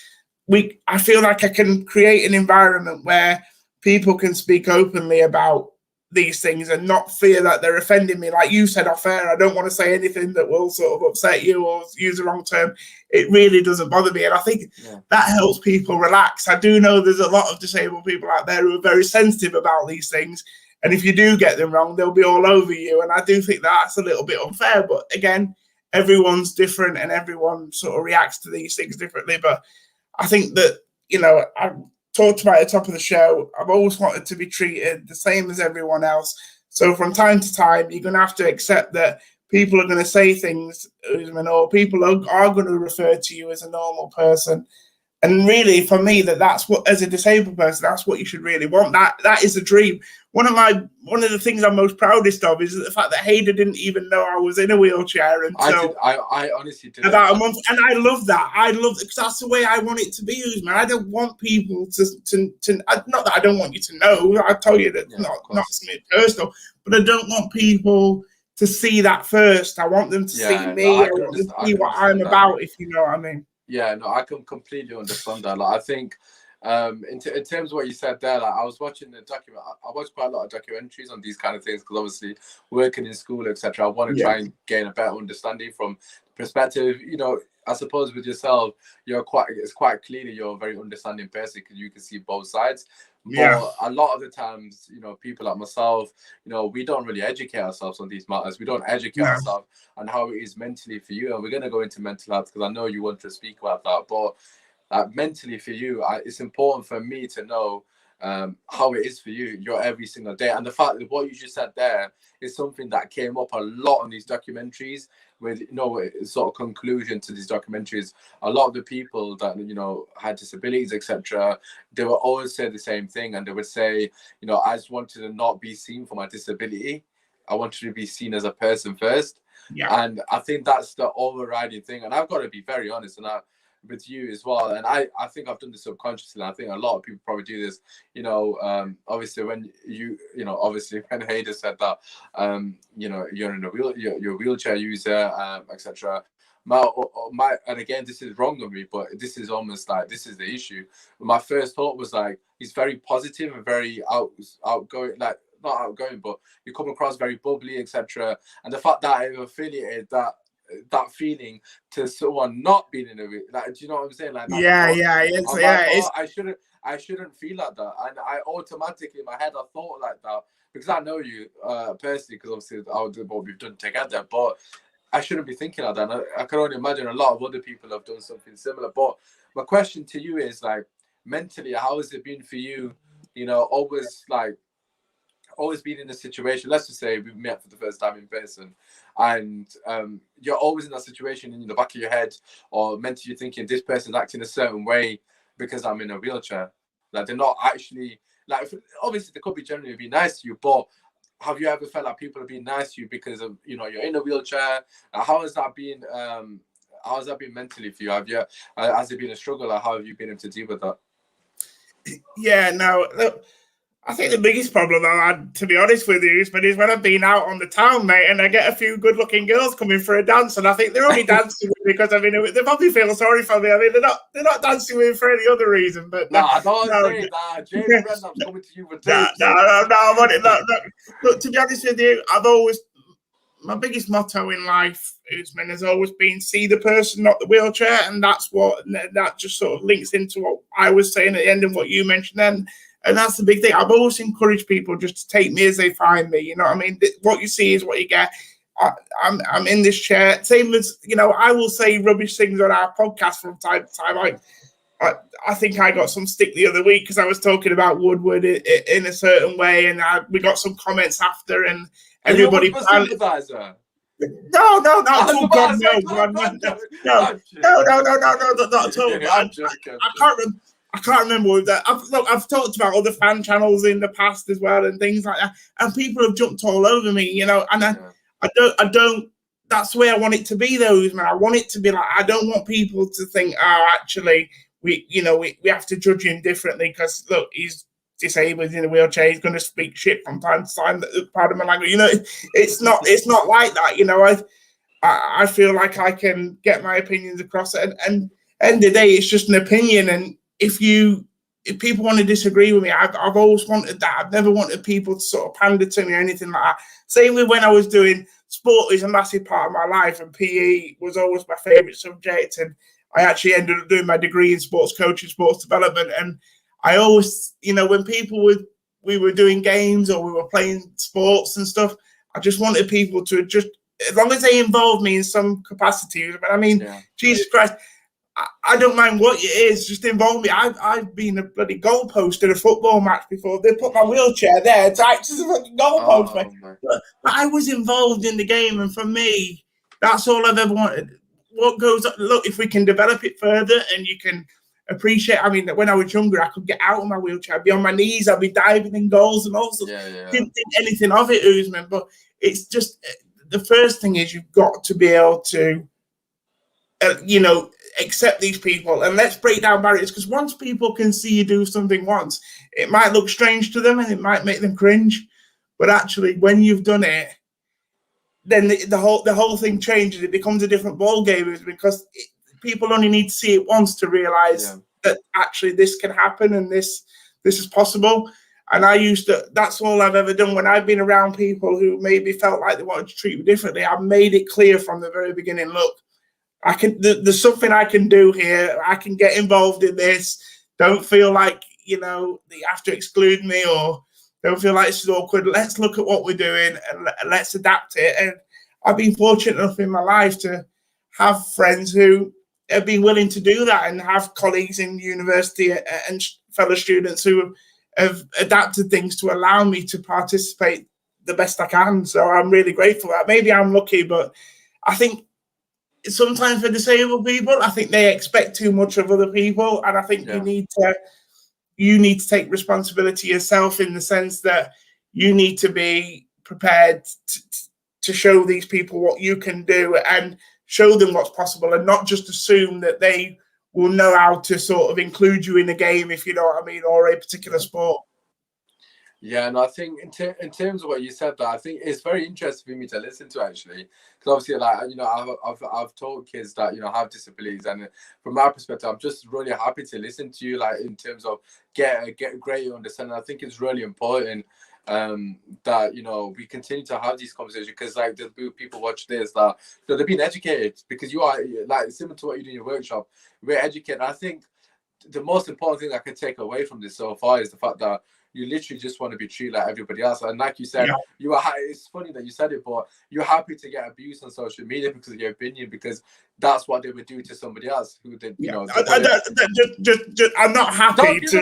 I feel like I can create an environment where people can speak openly about these things and not fear that they're offending me. Like you said off air, I don't want to say anything that will sort of upset you or use the wrong term. It really doesn't bother me. And I think that helps people relax. I do know there's a lot of disabled people out there who are very sensitive about these things. And if you do get them wrong, they'll be all over you. And I do think that's a little bit unfair. But again, everyone's different and everyone sort of reacts to these things differently. But I think that, you know, I talked about at the top of the show, I've always wanted to be treated the same as everyone else. So from time to time, you're going to have to accept that people are going to say things, or people are going to refer to you as a normal person. And really, for me, that's what, as a disabled person, that's what you should really want. That is a dream. One of the things I'm most proudest of is the fact that Hader didn't even know I was in a wheelchair until I honestly did about a month. And I love that. I love it because that's the way I want it to be, Usmaan. I don't want people to not that I don't want you to know. I tell you that not something personal, but I don't want people to see that first. I want them to see me. I want them to see what I'm about, if you know what I mean. Yeah, no, I can completely understand that. Like, I think, in terms of what you said there, like, I was watching the document. I watch quite a lot of documentaries on these kind of things because obviously working in school, etc. I want to try and gain a better understanding from perspective. You know, I suppose with yourself, it's quite clear that you're a very understanding person because you can see both sides. But a lot of the times, you know, people like myself, you know, we don't really educate ourselves on these matters. We don't educate ourselves on how it is mentally for you. And we're going to go into mental health because I know you want to speak about that. But mentally for you, it's important for me to know how it is for you every single day. And the fact that what you just said there is something that came up a lot on these documentaries with, you know, sort of conclusion to these documentaries. A lot of the people that, you know, had disabilities, etc., they would always say the same thing. And they would say, you know, I just wanted to not be seen for my disability. I wanted to be seen as a person first. And I think that's the overriding thing. And I've got to be very honest, and with you as well, and I think I've done this subconsciously, and I think a lot of people probably do this, you know, obviously when obviously when Hader said that, you know, you're in you're a wheelchair user, etc. And again, this is wrong of me, but this is almost like, this is the issue. My first thought was like, he's very positive and very outgoing, like not outgoing, but you come across very bubbly, etc. And the fact that I've affiliated that feeling to someone not being in a, like, do you know what I'm saying? Like, I shouldn't feel like that, and I automatically in my head I thought like that because I know you personally, because obviously I'll do what we've done together, but I shouldn't be thinking like that. And I can only imagine a lot of other people have done something similar. But my question to you is, like, mentally, how has it been for you? You know, always been in a situation, let's just say we met for the first time in person, and you're always in that situation in the back of your head, or mentally thinking this person's acting a certain way because I'm in a wheelchair. Like they're not actually like obviously they could be genuinely be nice to you, but have you ever felt like people are being nice to you because of you're in a wheelchair? How has that been? How has that been mentally for you? Has it been a struggle? Or how have you been able to deal with that? Yeah, no. Look, I think the biggest problem I had, to be honest with you, is when I've been out on the town, mate, and I get a few good-looking girls coming for a dance, and I think they're only dancing with me because they probably feel sorry for me. I mean, they're not dancing with me for any other reason. But don't say that. Jamie Redknapp's coming to you with tapes. No, I want it. Look, to be honest with you, my biggest motto in life, Usmaan, has always been see the person, not the wheelchair, and that just sort of links into what I was saying at the end and what you mentioned then. And that's the big thing. I've always encouraged people just to take me as they find me. You know what I mean? What you see is what you get. I'm in this chair. Same as, I will say rubbish things on our podcast from time to time. I think I got some stick the other week because I was talking about Woodward in a certain way, and we got some comments after, and everybody. Are you a sympathizer? No, not at all. God, no, not at all. I can't remember with that. I've talked about other fan channels in the past as well and things like that, and people have jumped all over me, and I don't. That's the way I want it to be, though, man. I want it to be like, I don't want people to think, actually, we have to judge him differently because look, he's disabled in a wheelchair. He's going to speak shit from time to time. Pardon my language. It's not like that. I feel like I can get my opinions across, and end of the day, it's just an opinion, and if people want to disagree with me, I've always wanted that. I've never wanted people to sort of pander to me or anything like that. Same with when I was doing sport is a massive part of my life, and PE was always my favourite subject. And I actually ended up doing my degree in sports coaching, sports development. And I always, when we were doing games or we were playing sports and stuff, I just wanted people to just, as long as they involve me in some capacity. I mean, Jesus Christ. I don't mind what it is, just involve me. I've been a bloody goalpost in a football match before. They put my wheelchair there to act as a fucking goalpost. But I was involved in the game, and for me, that's all I've ever wanted. What goes on, look, if we can develop it further and you can appreciate, I mean, when I was younger, I could get out of my wheelchair, I'd be on my knees, I'd be diving in goals and all sorts. Didn't think anything of it, Usmaan, but it's just, the first thing is you've got to be able to, accept these people, and let's break down barriers, because once people can see you do something once, it might look strange to them and it might make them cringe, but actually when you've done it, then the whole thing changes. It becomes a different ball game, because people only need to see it once to realize that actually this can happen and this is possible. And that's all I've ever done when I've been around people who maybe felt like they wanted to treat me differently. I've made it clear from the very beginning, look, there's something I can do here. I can get involved in this. Don't feel like, you have to exclude me, or don't feel like it's awkward. Let's look at what we're doing and let's adapt it. And I've been fortunate enough in my life to have friends who have been willing to do that, and have colleagues in university and fellow students who have adapted things to allow me to participate the best I can. So I'm really grateful for that. Maybe I'm lucky, but I think sometimes for disabled people, I think they expect too much of other people, and I think you need to take responsibility yourself, in the sense that you need to be prepared to show these people what you can do and show them what's possible, and not just assume that they will know how to sort of include you in a game, if you know what I mean, or a particular sport. Yeah, and I think in terms of what you said, that I think it's very interesting for me to listen to, actually, because obviously, like, I've told kids that have disabilities, and from my perspective, I'm just really happy to listen to you, like, in terms of get a greater understanding. I think it's really important that we continue to have these conversations, because like the people watch this that they're being educated, because you are, like, similar to what you do in your workshop, we're educated. I think the most important thing I can take away from this so far is the fact that you literally just want to be treated like everybody else. And like you said, you are. It's funny that you said it, but you're happy to get abuse on social media because of your opinion, because that's what they would do to somebody else who did. I'm not happy to.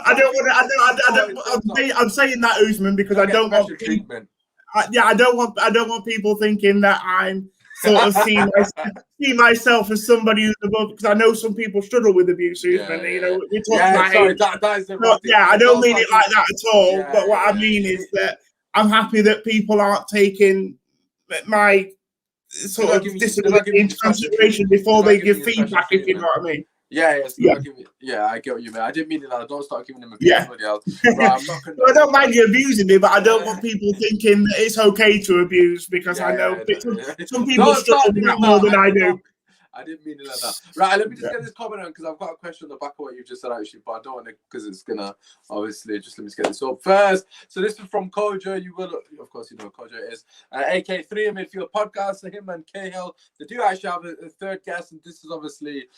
I don't want. I'm saying that, Usmaan, because I don't want treatment. I don't want people thinking that I'm sort of see myself as somebody who's above, because I know some people struggle with abuse, Usman. Yeah, You know, we talked yeah. about Sorry, age. that is the But, wrong thing. yeah, I don't mean it like that at all. Yeah, but what I yeah. mean is that I'm happy that people aren't taking my sort of disability into consideration before they give feedback, if you know what I mean. Yeah, Yeah. I get what you mean. I didn't mean it. Don't start giving them abuse. Yeah. Right, I'm not I don't mind you abusing me, but I don't want people thinking that it's okay to abuse, because I know some people struggle with that more than I do. I didn't mean it like that. Right, let me just get this comment on, because I've got a question on the back of what you just said, actually, but I don't want to, because it's going to, obviously, just let me just get this up first. So this is from Kojo. You will, of course, you know what Kojo is. AK3 Midfield Podcast. So him and Cahill, they do actually have a third guest, and this is obviously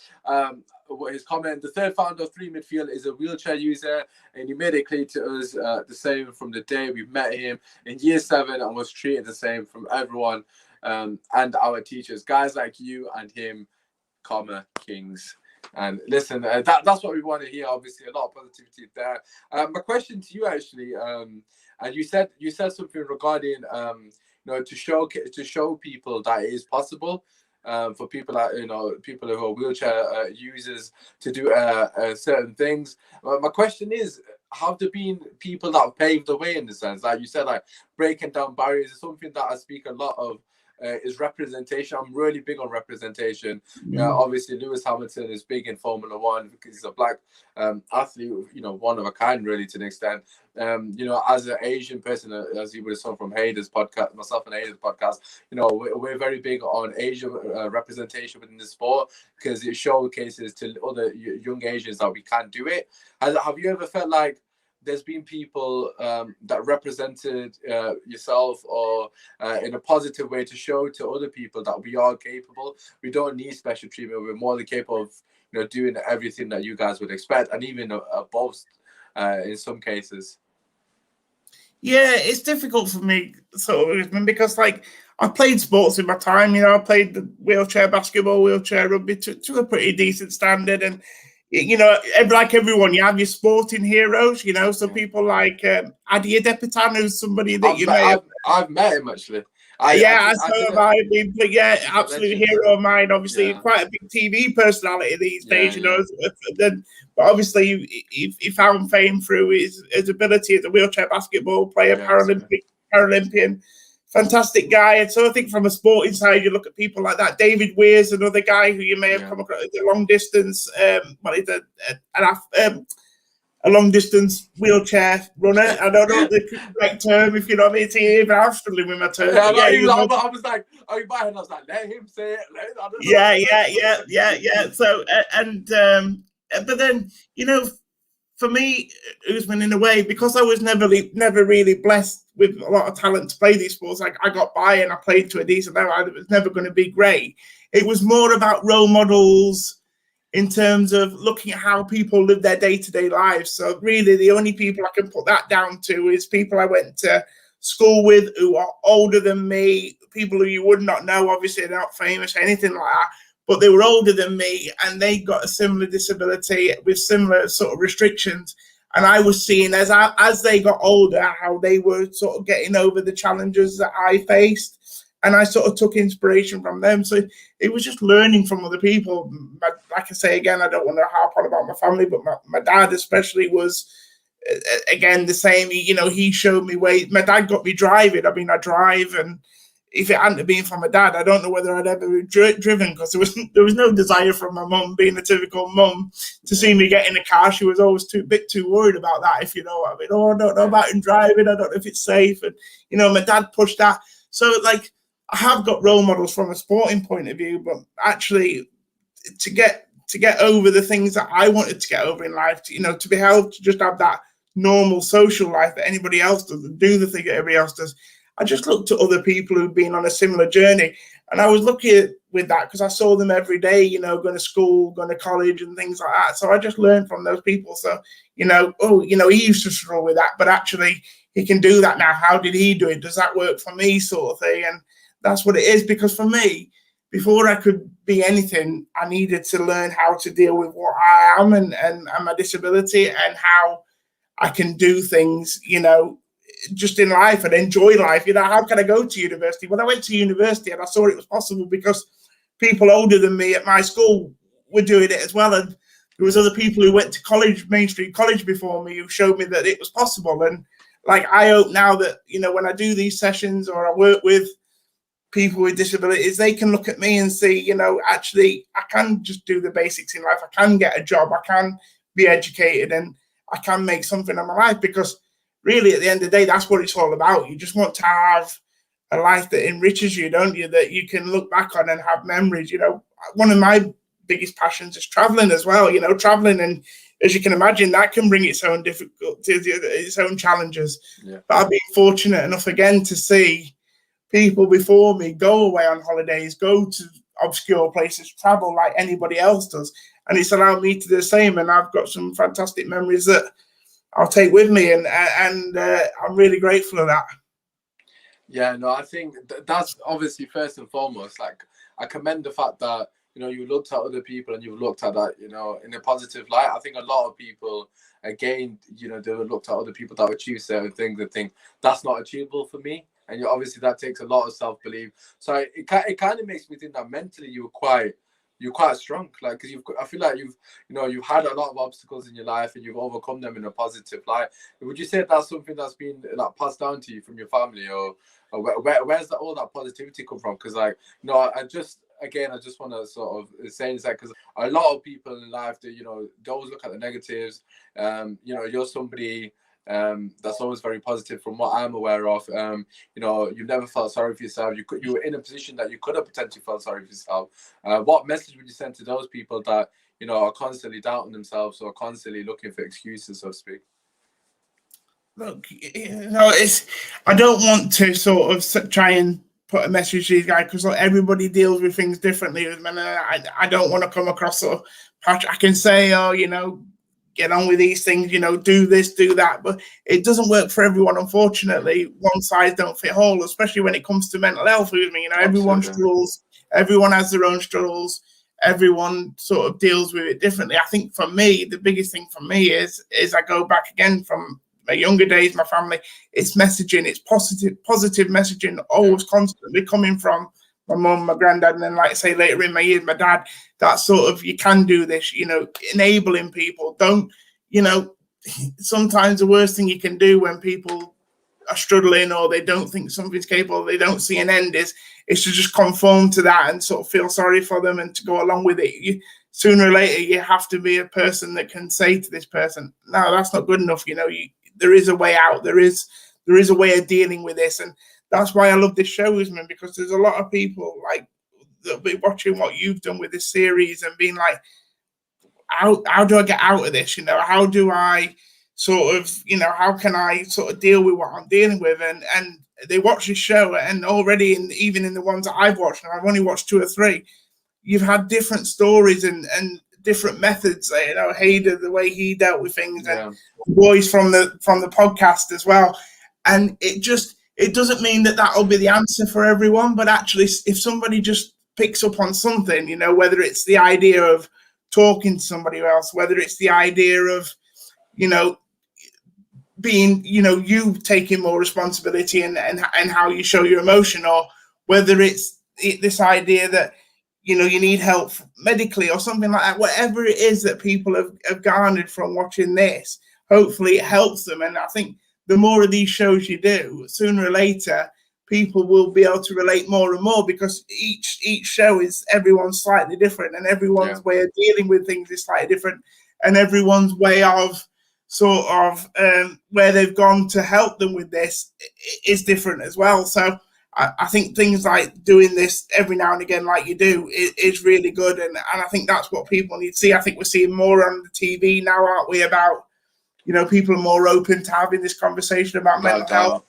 what his comment. The third founder of 3 Midfield is a wheelchair user, and he made it clear to us the same from the day we met him in year 7, and was treated the same from everyone. And our teachers, guys like you and him, kings. And listen, that's what we want to hear. Obviously, a lot of positivity there. My question to you, actually, and you said something regarding to show people that it is possible for people that people who are wheelchair users to do certain things. My question is, have there been people that have paved the way in the sense, like you said, like breaking down barriers is something that I speak a lot of. Is representation. I'm really big on representation. Obviously, Lewis Hamilton is big in Formula One because he's a black athlete, one of a kind, really, to an extent. As an Asian person, as you would have saw from Hayden's podcast, myself and Hayden's podcast, we're very big on Asian representation within the sport, because it showcases to other young Asians that we can do it. Have you ever felt like there's been people that represented yourself or in a positive way to show to other people that we are capable? We don't need special treatment. We're more than capable of doing everything that you guys would expect, and even above in some cases. Yeah, it's difficult for me, sort of, because like I played sports in my time. I played the wheelchair basketball, wheelchair rugby to a pretty decent standard, and like everyone, you have your sporting heroes, so people like Adi Adepitan, who's somebody that I've met him, actually. Absolute hero of mine. Obviously, quite a big TV personality these days, but obviously he found fame through his ability as a wheelchair basketball player, Paralympian. Fantastic guy. And so I think from a sporting side, you look at people like that. David Weir's another guy who you may have come across, the long distance, he's a long distance wheelchair runner. I don't know the correct term, if you know what I mean. Even I'm struggling with my term. I was like, in my head, I was like, let him say it. Yeah. So, but then, for me, Usman, in a way, because I was never really blessed with a lot of talent to play these sports, like I got by and I played to a decent level. I was never going to be great. It was more about role models in terms of looking at how people live their day-to-day lives. So really, the only people I can put that down to is people I went to school with who are older than me, people who you would not know. Obviously, they're not famous or anything like that, but they were older than me and they got a similar disability with similar sort of restrictions. And I was seeing as they got older, how they were sort of getting over the challenges that I faced. And I sort of took inspiration from them. So it was just learning from other people. Like I say, again, I don't want to harp on about my family, but my dad especially was, again, the same. He showed me ways. My dad got me driving. I mean, I drive, and if it hadn't been for my dad, I don't know whether I'd ever driven, because there was no desire from my mum, being a typical mum, to see me get in the car. She was always too worried about that, if you know what I mean. Oh, I don't know about him driving. I don't know if it's safe. And, my dad pushed that. So, like, I have got role models from a sporting point of view, but actually to get over the things that I wanted to get over in life, to be able to just have that normal social life that anybody else does, and do the thing that everybody else does. I just looked at other people who've been on a similar journey, and I was lucky with that because I saw them every day, going to school, going to college and things like that. So I just learned from those people. So, he used to struggle with that, but actually he can do that now. How did he do it? Does that work for me, sort of thing? And that's what it is, because for me, before I could be anything, I needed to learn how to deal with what I am and my disability, and how I can do things, just in life and enjoy life. You know, how can I go to university? Well, I went to university and I saw it was possible because people older than me at my school were doing it as well. And there was other people who went to college, mainstream college before me, who showed me that it was possible. And like, I hope now that, you know, when I do these sessions or I work with people with disabilities, they can look at me and see, you know, actually, I can just do the basics in life. I can get a job. I can be educated and I can make something of my life, because really at the end of the day, that's what it's all about. You just want to have a life that enriches you, don't you? That you can look back on and have memories. You know, one of my biggest passions is traveling as well, you know, traveling. And as you can imagine, that can bring its own difficulties, its own challenges. Yeah. But I've been fortunate enough again to see people before me go away on holidays, go to obscure places, travel like anybody else does. And it's allowed me to do the same. And I've got some fantastic memories that I'll take with me. And I'm really grateful for that. Yeah, no, I think that's obviously first and foremost. Like, I commend the fact that, you know, you looked at other people and you've looked at that, you know, in a positive light. I think a lot of people, again, you know, they've looked at other people that achieve certain things and think that's not achievable for me. And obviously that takes a lot of self-belief. So it kind of makes me think that mentally you're quite strong, like, because I feel like you've had a lot of obstacles in your life and you've overcome them in a positive light. Would you say that's something that's been like passed down to you from your family, or where's all that positivity come from? Because, like, you know, I just want to sort of say that, because a lot of people in life, they always look at the negatives. You know, you're somebody that's always very positive from what I'm aware of. You know, you've never felt sorry for yourself. You were in a position that you could have potentially felt sorry for yourself. What message would you send to those people that, you know, are constantly doubting themselves or constantly looking for excuses, so to speak? Look, you know, I don't want to sort of try and put a message to these guys, because everybody deals with things differently. And I don't want to come across sort of I can say, oh, you know, get on with these things, you know, do this, do that. But it doesn't work for everyone, unfortunately. One size don't fit all, especially when it comes to mental health. You know, everyone struggles, everyone has their own struggles, everyone sort of deals with it differently. I think for me, the biggest thing for me is I go back again from my younger days, my family, it's messaging, it's positive messaging, always constantly coming from my mum, my granddad, and then, like I say, later in my years, my dad. That sort of, you can do this, you know, enabling people. Don't, you know, sometimes the worst thing you can do when people are struggling or they don't think something's capable, they don't see an end, is to just conform to that and sort of feel sorry for them and to go along with it. Sooner or later, you have to be a person that can say to this person, no, that's not good enough. You know, there is a way out. There is a way of dealing with this. And that's why I love this show, Usmaan, because there's a lot of people like that'll be watching what you've done with this series and being like, how do I get out of this? You know, how do I sort of, you know, how can I sort of deal with what I'm dealing with? And they watch this show, and already even in the ones that I've watched, and I've only watched 2 or 3, you've had different stories and different methods. You know, Hader, the way he dealt with things, and boys from the podcast as well. And it doesn't mean that'll be the answer for everyone, but actually, if somebody just picks up on something, you know, whether it's the idea of talking to somebody else, whether it's the idea of, you know, being, you know, you taking more responsibility and how you show your emotion, or whether it's this idea that, you know, you need help medically or something like that, whatever it is that people have garnered from watching this, hopefully it helps them. And I think the more of these shows you do, sooner or later, people will be able to relate more and more, because each show is everyone's slightly different, and everyone's way of dealing with things is slightly different, and everyone's way of sort of where they've gone to help them with this is different as well. So I think things like doing this every now and again, like you do, is really good, and I think that's what people need to see. I think we're seeing more on the TV now, aren't we, about, you know, people are more open to having this conversation about mental health.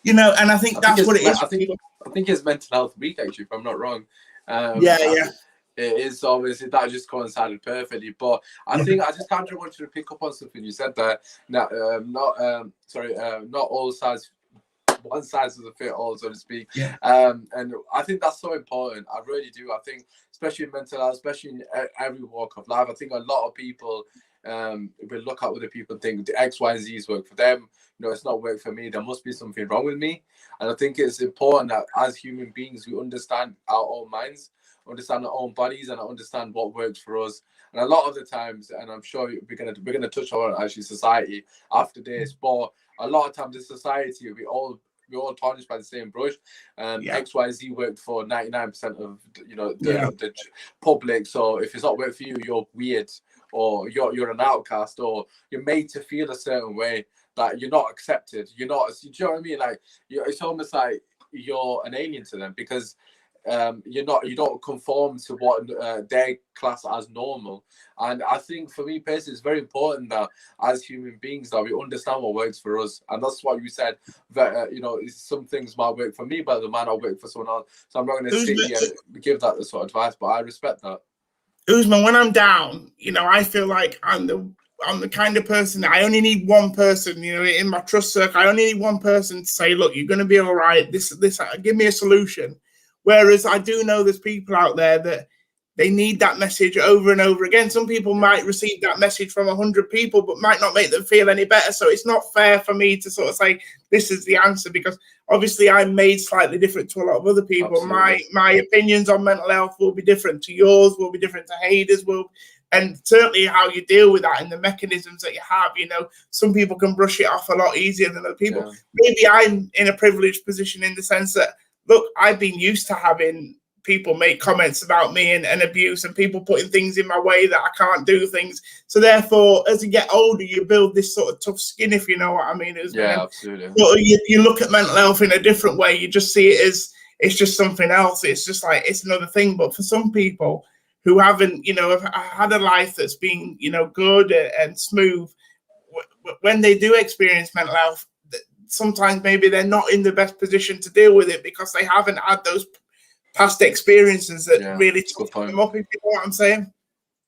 You know, and I think that's what it is. I think it's Mental Health Week, actually, if I'm not wrong. Yeah. It is, obviously that just coincided perfectly. But I think I just kind of wanted to pick up on something you said there. Now, not all sides. One size doesn't fit all, so to speak. Yeah. And I think that's so important. I really do. I think, especially in mental health, especially in every walk of life, I think a lot of people we look at other people and think the X, Y, Z's work for them. You know, it's not work for me. There must be something wrong with me. And I think it's important that as human beings, we understand our own minds, understand our own bodies, and understand what works for us. And a lot of the times, and I'm sure we're gonna touch on actually society after this, but a lot of times in society, we're all tarnished by the same brush. XYZ worked for 99% of the public. So if it's not worked for you, you're weird, or you're an outcast, or you're made to feel a certain way that you're not accepted. You're not. Do you know what I mean? Like it's almost like you're an alien to them because you don't conform to what they class as normal. And I think for me personally, it's very important that as human beings that we understand what works for us. And that's why you said that some things might work for me, but they might not work for someone else. So I'm not going to sit here and give that sort of advice, but I respect that. Usmaan, when I'm down, I feel like I'm the kind of person that I only need one person, in my trust circle. I only need one person to say, look, you're going to be all right. This, give me a solution. Whereas I do know there's people out there that they need that message over and over again. Some people might receive that message from 100 people, but might not make them feel any better. So it's not fair for me to sort of say, this is the answer, because obviously I'm made slightly different to a lot of other people. Absolutely. My opinions on mental health will be different to yours, will be different to Haider's, and certainly how you deal with that and the mechanisms that you have. Some people can brush it off a lot easier than other people. Yeah. Maybe I'm in a privileged position in the sense that, look, I've been used to having people make comments about me and abuse, and people putting things in my way that I can't do things. So therefore, as you get older, you build this sort of tough skin, if you know what I mean. Absolutely. But you look at mental health in a different way. You just see it as it's just something else. It's just like it's another thing. But for some people who haven't, have had a life that's been, good and smooth, when they do experience mental health, sometimes maybe they're not in the best position to deal with it because they haven't had those past experiences that really tough them up, if you know what I'm saying.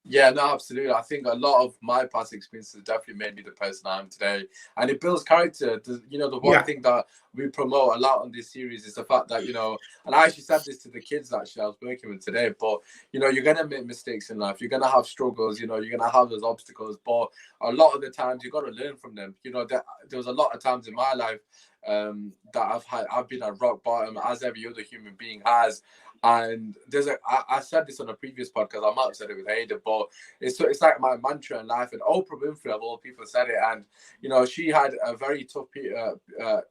Yeah, no, absolutely. I think a lot of my past experiences definitely made me the person I am today, and it builds character. The one thing that we promote a lot on this series is the fact that and I actually said this to the kids actually I was working with today, but you're gonna make mistakes in life, you're gonna have struggles, you're gonna have those obstacles, but a lot of the times you got to learn from them. There was a lot of times in my life that I've been at rock bottom, as every other human being has. And I said this on a previous podcast, I might have said it with Haider, but it's like my mantra in life. And Oprah Winfrey, of all people, said it. And she had a very tough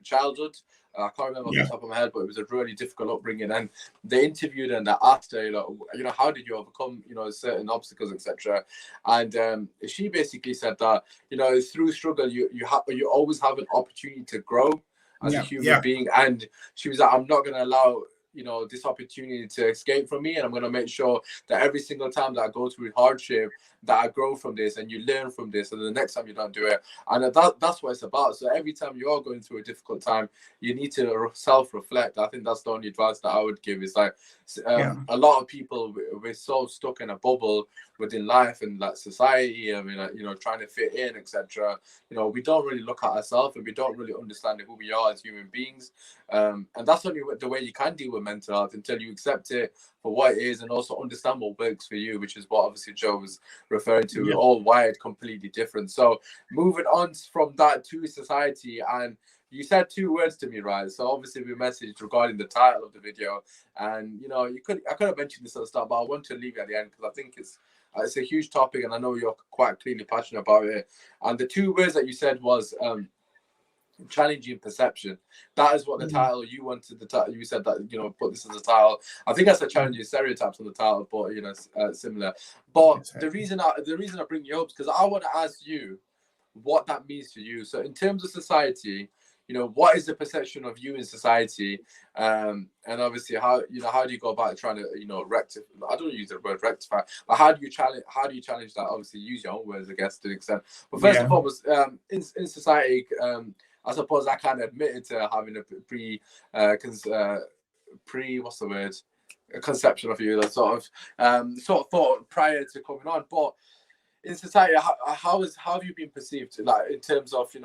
childhood. I can't remember off the top of my head, but it was a really difficult upbringing. And they interviewed her and they asked her, how did you overcome, certain obstacles, etc. And she basically said that, through struggle, you always have an opportunity to grow as a human being. And she was like, I'm not going to allow this opportunity to escape from me, and I'm going to make sure that every single time that I go through hardship, that I grow from this and you learn from this, and the next time you don't do it. And that's what it's about. So every time you are going through a difficult time, you need to self-reflect. I think that's the only advice that I would give. Is like a lot of people, we're so stuck in a bubble within life and like society. I mean, trying to fit in, etc. We don't really look at ourselves, and we don't really understand who we are as human beings. And that's only the way you can deal with mental health, until you accept it for what it is and also understand what works for you, which is what obviously Joe was referring to. We're all wired completely different. So moving on from that to society, and you said two words to me, right? So obviously we messaged regarding the title of the video, and I could have mentioned this at the start, but I want to leave it at the end because I think it's a huge topic, and I know you're quite clearly passionate about it. And the two words that you said was challenging perception. That is what the title you wanted. You said that put this as a title. I think that's a challenging stereotypes on the title, but similar. But the reason I bring you up is because I want to ask you what that means to you. So in terms of society, what is the perception of you in society, and obviously how do you go about trying to rectify? I don't use the word rectify, but how do you challenge that? Obviously, use your own words, I guess, to an extent. But first and foremost, in society, I suppose I kind of admitted to having a what's the word? A conception of you, that sort of thought prior to coming on. But in society, how have you been perceived, like in terms of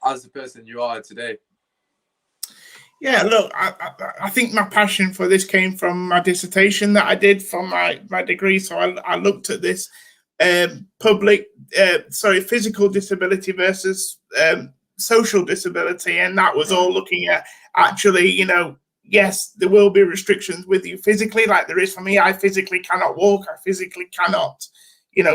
as the person you are today? Yeah, look, I think my passion for this came from my dissertation that I did for my degree. So I looked at this physical disability versus social disability, and that was all looking at actually, yes, there will be restrictions with you physically, like there is for me. I physically cannot walk. I physically cannot,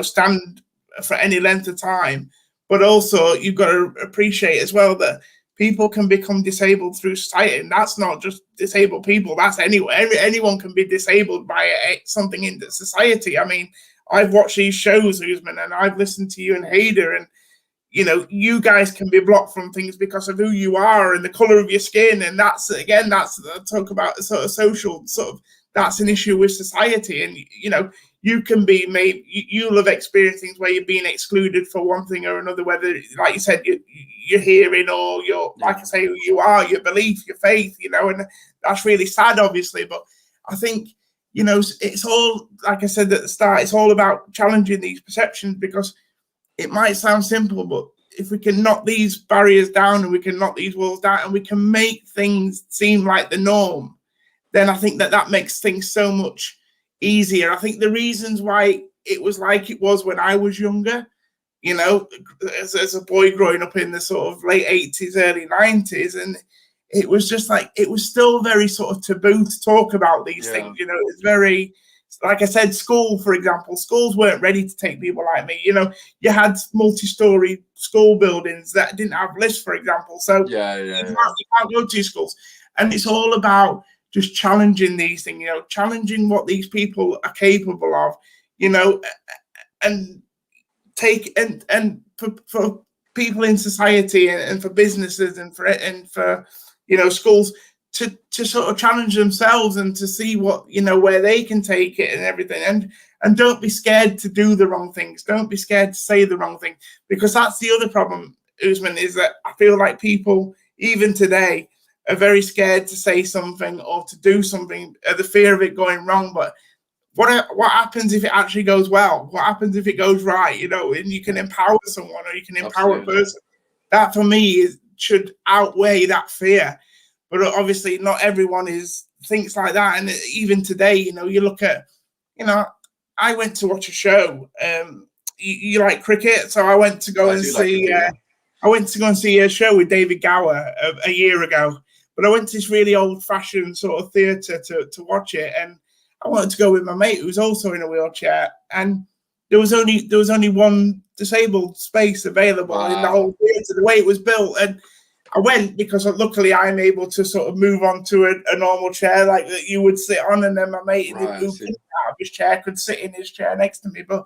stand for any length of time. But also, you've got to appreciate as well that people can become disabled through society, and that's not just disabled people. That's anyone. Anyone can be disabled by something in the society. I mean, I've watched these shows, Usmaan, and I've listened to you and Hader, and you guys can be blocked from things because of who you are and the color of your skin, and that's talk about sort of social that's an issue with society, and you can be you'll have experienced things where you're being excluded for one thing or another, whether, like you said, your hearing or your, like I say, who you are, your belief, your faith, and that's really sad, obviously. But I think, it's all, like I said at the start, it's all about challenging these perceptions, because it might sound simple, but if we can knock these barriers down and we can knock these walls down and we can make things seem like the norm, then I think that makes things so much easier. I think the reasons why it was like it was when I was younger, as a boy growing up in the sort of late 80s, early 90s, and it was just like, it was still very sort of taboo to talk about these things. It's very, like I said, school, for example, schools weren't ready to take people like me. You had multi-story school buildings that didn't have lifts, for example. So you can't go to schools. And it's all about just challenging these things, challenging what these people are capable of, and for people in society and for businesses and for schools to sort of challenge themselves and to see what, where they can take it and everything. And don't be scared to do the wrong things. Don't be scared to say the wrong thing, because that's the other problem, Usmaan, is that I feel like people, even today, are very scared to say something or to do something, the fear of it going wrong. But what happens if it actually goes well? What happens if it goes right? And you can empower someone, or you can empower a person. That, for me, should outweigh that fear. But obviously, not everyone thinks like that. And even today, you look at, I went to watch a show. You like cricket, so I went to go and see. I went to go and see a show with David Gower a year ago. But I went to this really old-fashioned sort of theatre to watch it, and I wanted to go with my mate who was also in a wheelchair, and there was only one disabled space available in the whole theatre, the way it was built. And I went because luckily I'm able to sort of move on to a normal chair like that you would sit on, and then my mate who couldn't get out of his chair could sit in his chair next to me. But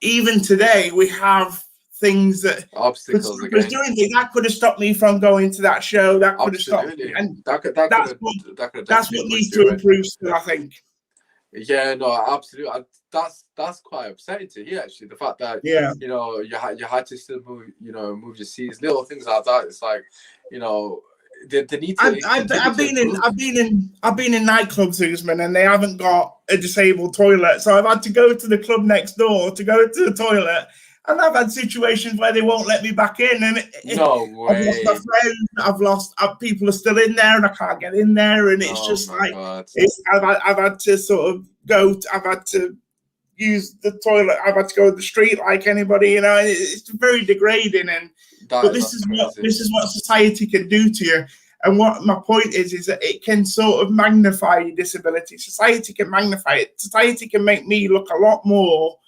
even today, we have things that obstacles was doing things that could have stopped me from going to that show. That could have stopped me, and that's what needs to improve still, I think. Yeah, no, absolutely. That's quite upsetting to hear, actually. The fact that you had to still move your seats, little things like that. It's like, they need to. I've been in nightclubs, Usmaan, and they haven't got a disabled toilet, so I've had to go to the club next door to go to the toilet. And I've had situations where they won't let me back in, and no way. I've lost my friends. People are still in there, and I can't get in there, and it's just like I've had to sort of go. I've had to use the toilet. I've had to go to the street like anybody. It's very degrading. But this is what society can do to you. And what my point is that it can sort of magnify your disability. Society can magnify it. Society can make me look a lot more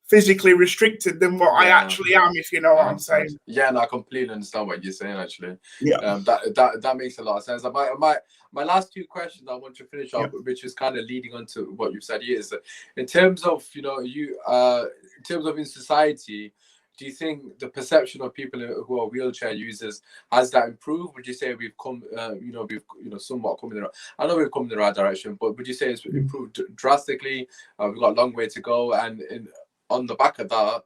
physically restricted than what I actually am, if you know what I'm saying. Yeah, and I completely understand what you're saying, actually. Yeah. That makes a lot of sense. My last two questions I want to finish off, which is kind of leading on to what you've said here, is that in terms of, in terms of in society, do you think the perception of people who are wheelchair users, has that improved? Would you say we've come, we've somewhat come in the right? I know we've come in the right direction, but would you say it's improved drastically? We've got a long way to go, and on the back of that,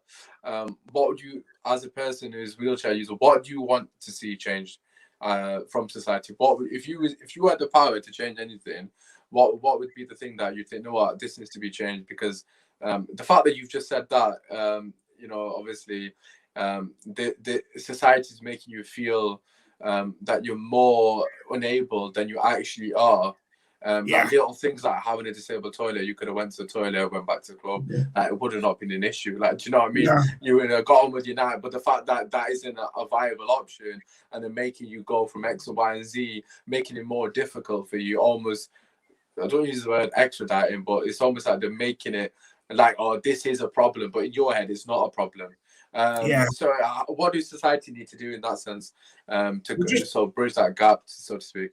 what would you, as a person who's wheelchair user, what do you want to see changed from society? What if you had the power to change anything? What would be the thing that you think, no, what, this needs to be changed? Because the fact that you've just said that, obviously, the society is making you feel that you're more unable than you actually are. Like little things like having a disabled toilet, you could have went to the toilet, went back to the club. Like, it would have not been an issue. Like, do you know what I mean? Yeah. You would have got on with your night, but the fact that that isn't a viable option, and then making you go from X, Y, and Z, making it more difficult for you, almost, I don't use the word extraditing, but it's almost like they're making it like, oh, this is a problem, but in your head, it's not a problem. So what does society need to do in that sense to bridge that gap, so to speak?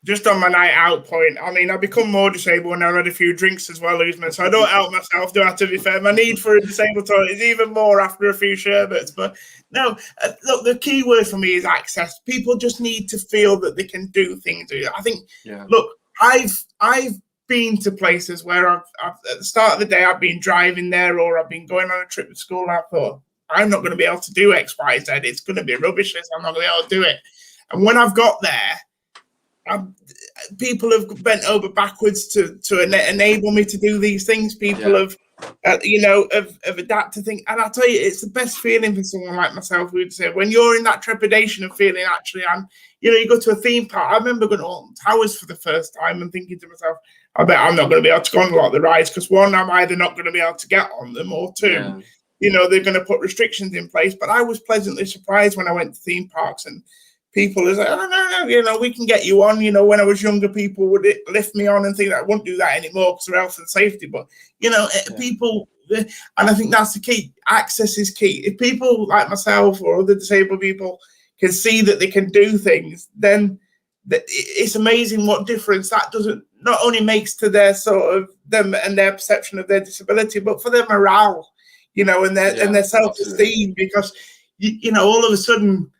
Just on my night out point, I mean, I become more disabled when I had a few drinks as well, Usmaan. So I don't help myself, do I, to be fair? My need for a disabled toilet is even more after a few sherbets. But no, look, the key word for me is access. People just need to feel that they can do things. I think, look, I've been to places where I've at the start of the day, I've been driving there, or I've been going on a trip to school, and I thought, I'm not going to be able to do X, Y, Z. It's going to be rubbish. I'm not going to be able to do it. And when I've got there, people have bent over backwards to enable me to do these things. People have adapted things. And I tell you, it's the best feeling for someone like myself who'd say, when you're in that trepidation of feeling, actually, you go to a theme park. I remember going to Alton Towers for the first time and thinking to myself, I bet I'm not going to be able to go on a lot of the rides, because one, I'm either not going to be able to get on them, or two, they're going to put restrictions in place. But I was pleasantly surprised when I went to theme parks, and people is like, oh, no, we can get you on. When I was younger, people would lift me on and think that I won't do that anymore because of health and safety. But, people, and I think that's the key. Access is key. If people like myself or other disabled people can see that they can do things, then it's amazing what difference that doesn't not only makes to their sort of them and their perception of their disability, but for their morale, and their self-esteem, because, all of a sudden,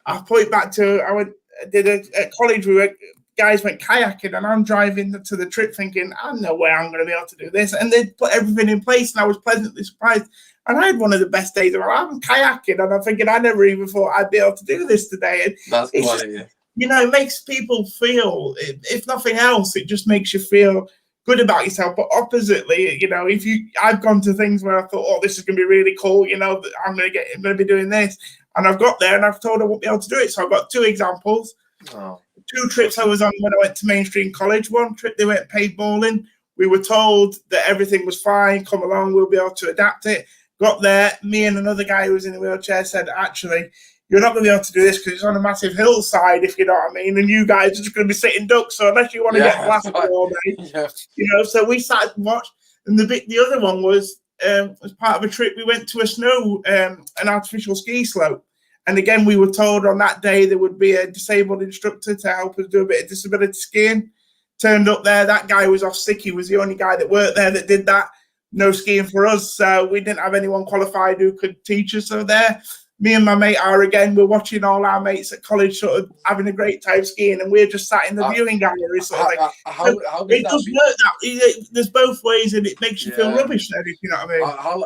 I point back to I did a college where guys went kayaking, and I'm driving to the trip thinking, I know where I'm going to be able to do this, and they put everything in place, and I was pleasantly surprised. And I had one of the best days of my life. I'm kayaking, and I'm thinking, I never even thought I'd be able to do this today. And that's quality. It makes people feel, if nothing else, it just makes you feel good about yourself. But oppositely, I've gone to things where I thought, oh, this is going to be really cool. I'm going to be doing this. And I've got there and I've told I won't be able to do it. So I've got two examples. Two trips I was on when I went to mainstream college. One trip, they went paintballing. We were told that everything was fine. Come along, we'll be able to adapt it. Got there, me and another guy who was in a wheelchair said, actually, you're not going to be able to do this because it's on a massive hillside, if you know what I mean. And you guys are just going to be sitting ducks. So unless you want to get blasted all day, so we sat and watched. And the other one was, as part of a trip, we went to an artificial ski slope. And again, we were told on that day there would be a disabled instructor to help us do a bit of disability skiing. Turned up there, that guy was off sick. He was the only guy that worked there that did that. No skiing for us. So we didn't have anyone qualified who could teach us. So there, me and my mate we're watching all our mates at college sort of having a great time skiing, and we're just sat in the viewing gallery. It does work that. There's both ways, and it makes you feel rubbish then, if you know what I mean.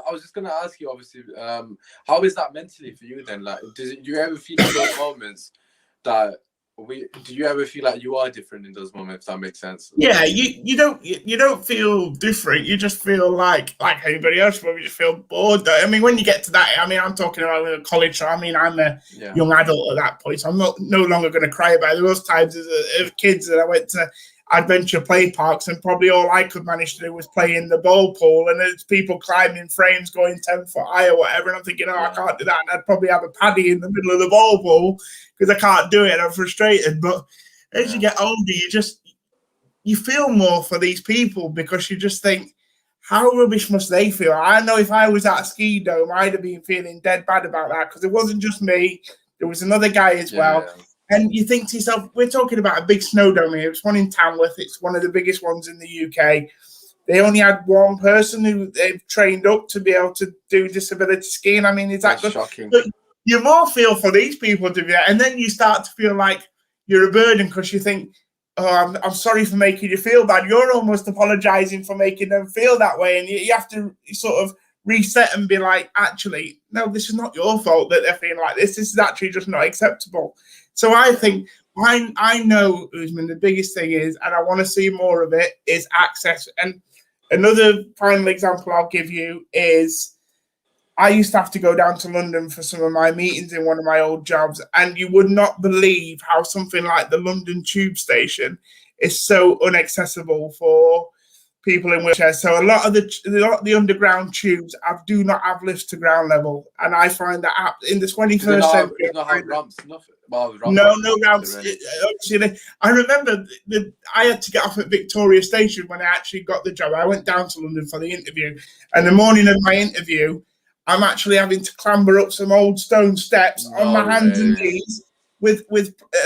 I was just going to ask you, obviously, how is that mentally for you then? Like, do you ever feel in those moments that do you ever feel like you are different in those moments? If that makes sense. Yeah, you don't feel different. You just feel like anybody else. Where you just feel bored. I mean, when you get to that, I mean, I'm talking about college. So I mean, I'm a young adult at that point. So I'm no longer going to cry about it. There was times as kids that I went to adventure play parks, and probably all I could manage to do was play in the bowl pool, and there's people climbing frames going 10 foot high or whatever, and I'm thinking, I can't do that, and I'd probably have a paddy in the middle of the bowl pool because I can't do it. I'm frustrated. But as you get older, you feel more for these people, because you just think, how rubbish must they feel? I know if I was at a ski dome, I'd have been feeling dead bad about that, because it wasn't just me. There was another guy as well. And you think to yourself, we're talking about a big snow dome here. It's one in Tamworth. It's one of the biggest ones in the UK. They only had one person who they've trained up to be able to do disability skiing. I mean, that's shocking. But you more feel for these people to be there. And then you start to feel like you're a burden, because you think, oh, I'm sorry for making you feel bad. You're almost apologizing for making them feel that way. And you have to sort of reset and be like, actually, no, this is not your fault that they're feeling like this. This is actually just not acceptable. So I think, I know, Usmaan, the biggest thing is, and I want to see more of it, is access. And another final example I'll give you is, I used to have to go down to London for some of my meetings in one of my old jobs, and you would not believe how something like the London Tube Station is so inaccessible for people in wheelchairs. So a lot of the underground tubes do not have lifts to ground level, and I find that in the 21st century, does not have ramps, nothing. Well, no ramps. Obviously, I remember that I had to get off at Victoria Station when I actually got the job. I went down to London for the interview, and the morning of my interview, I'm actually having to clamber up some old stone steps on my hands and knees with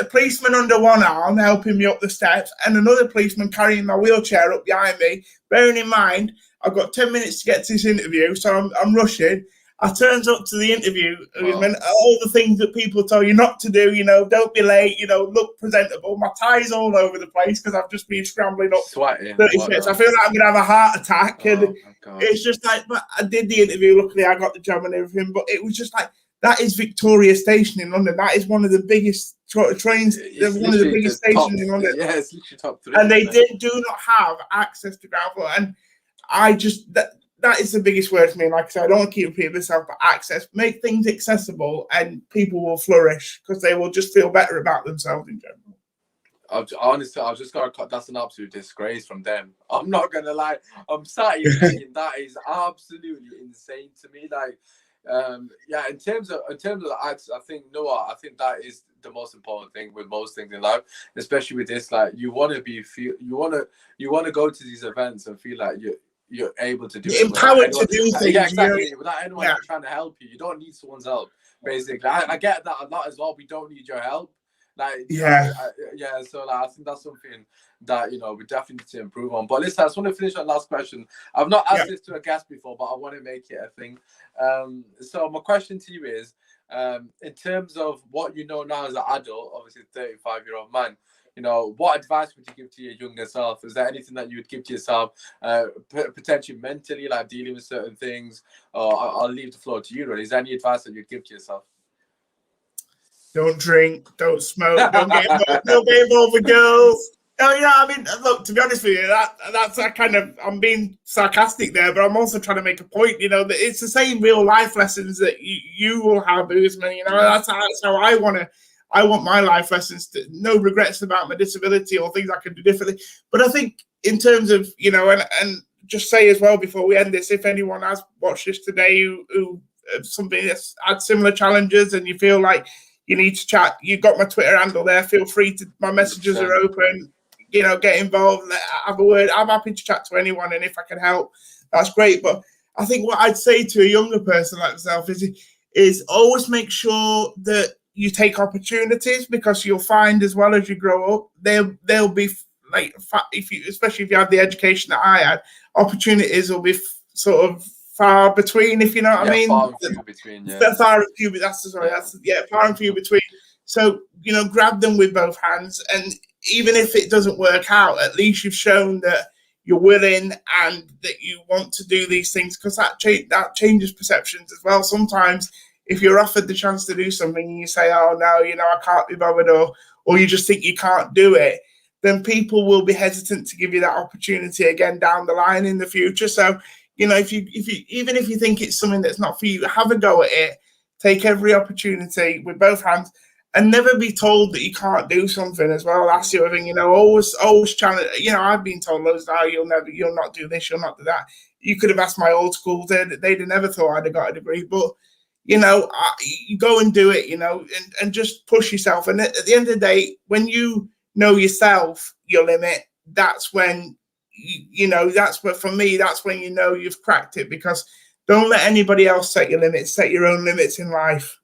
a policeman under one arm helping me up the steps and another policeman carrying my wheelchair up behind me. Bearing in mind, I've got 10 minutes to get to this interview, so I'm rushing. I turns up to the interview, and all the things that people tell you not to do, don't be late, look presentable. My tie's all over the place because I've just been scrambling up 30 steps. I feel like I'm going to have a heart attack. And it's just like, but I did the interview. Luckily, I got the job and everything. But it was just like, that is Victoria Station in London. That is one of the biggest trains, one of the biggest stations in London. Yeah, it's literally top 3. And they do not have access to ground floor. And I just... That is the biggest word for me. Like I said, I don't want to keep repeating myself, but access, make things accessible, and people will flourish because they will just feel better about themselves in general. Honestly, I've just got to cut. That's an absolute disgrace from them. I'm not gonna lie. I'm sat here thinking that is absolutely insane to me. Like, in terms of the acts, I think that is the most important thing with most things in life, especially with this. Like, you want to go to these events and feel like you're able to do it. Empowered to do things. Yeah, exactly. Without anyone trying to help you. You don't need someone's help, basically. I get that a lot as well. We don't need your help. So I think that's something that, we definitely need to improve on. But listen, I just want to finish on last question. I've not asked this to a guest before, but I want to make it a thing. So my question to you is, in terms of what you know now as an adult, obviously 35-year-old man, what advice would you give to your younger self? Is there anything that you would give to yourself, potentially mentally, like dealing with certain things? Or I'll leave the floor to you, really. Is there any advice that you'd give to yourself? Don't drink, don't smoke, don't get involved with girls. No, I mean, look, to be honest with you, that's that kind of, I'm being sarcastic there, but I'm also trying to make a point, that it's the same real life lessons that you will have, Usmaan. That's how I want my life lessons. No regrets about my disability or things I can do differently. But I think in terms of, and just say as well before we end this, if anyone has watched this today who somebody that's had similar challenges and you feel like you need to chat, you've got my Twitter handle there. Feel free to, my messages are open, get involved, have a word. I'm happy to chat to anyone. And if I can help, that's great. But I think what I'd say to a younger person like myself is always make sure that you take opportunities, because you'll find as well as you grow up, they'll be like, especially if you have the education that I had, opportunities will be sort of far between, if you know what I mean. Far and few between, far and few between. So, grab them with both hands, and even if it doesn't work out, at least you've shown that you're willing and that you want to do these things, because that changes perceptions as well. Sometimes if you're offered the chance to do something and you say, oh, no, I can't be bothered, or you just think you can't do it, then people will be hesitant to give you that opportunity again down the line in the future. So, if you think it's something that's not for you, have a go at it. Take every opportunity with both hands, and never be told that you can't do something as well. That's the other thing, always challenge. I've been told loads of, you'll not do this, you'll not do that. You could have asked my old schools, they'd have never thought I'd have got a degree, but you go and do it, and just push yourself. And at the end of the day, when you know yourself, your limit, that's when, that's where, for me, that's when you've cracked it, because don't let anybody else set your limits, set your own limits in life.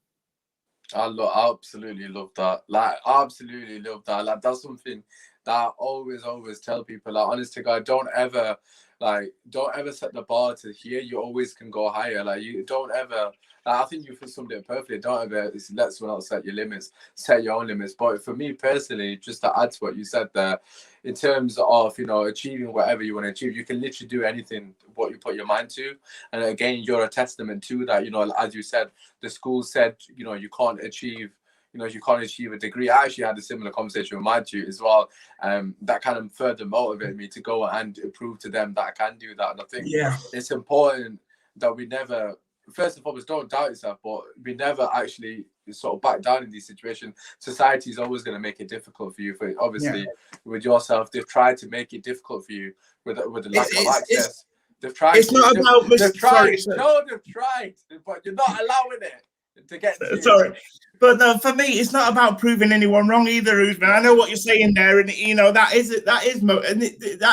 I absolutely love that. Absolutely love that. That's something that I always tell people. Honest to God, don't ever set the bar to here. You always can go higher. You don't ever. I think you feel something perfectly. Don't ever let someone else set your limits. Set your own limits. But for me personally, just to add to what you said there, in terms of achieving whatever you want to achieve, you can literally do anything what you put your mind to. And again, you're a testament to that. As you said, the school said you can't achieve. You can't achieve a degree. I actually had a similar conversation with my tutor as well. That kind of further motivated me to go and prove to them that I can do that. And I think it's important that we never, first and foremost, don't doubt yourself, but we never actually sort of back down in these situations. Society is always going to make it difficult for you. For obviously, with yourself, they've tried to make it difficult for you with the lack of access. They've tried. It's not about. They've tried. Sorry. No, they've tried, but you're not allowing it to get to you. Sorry. But no, for me, it's not about proving anyone wrong either, Usmaan. I know what you're saying there, and that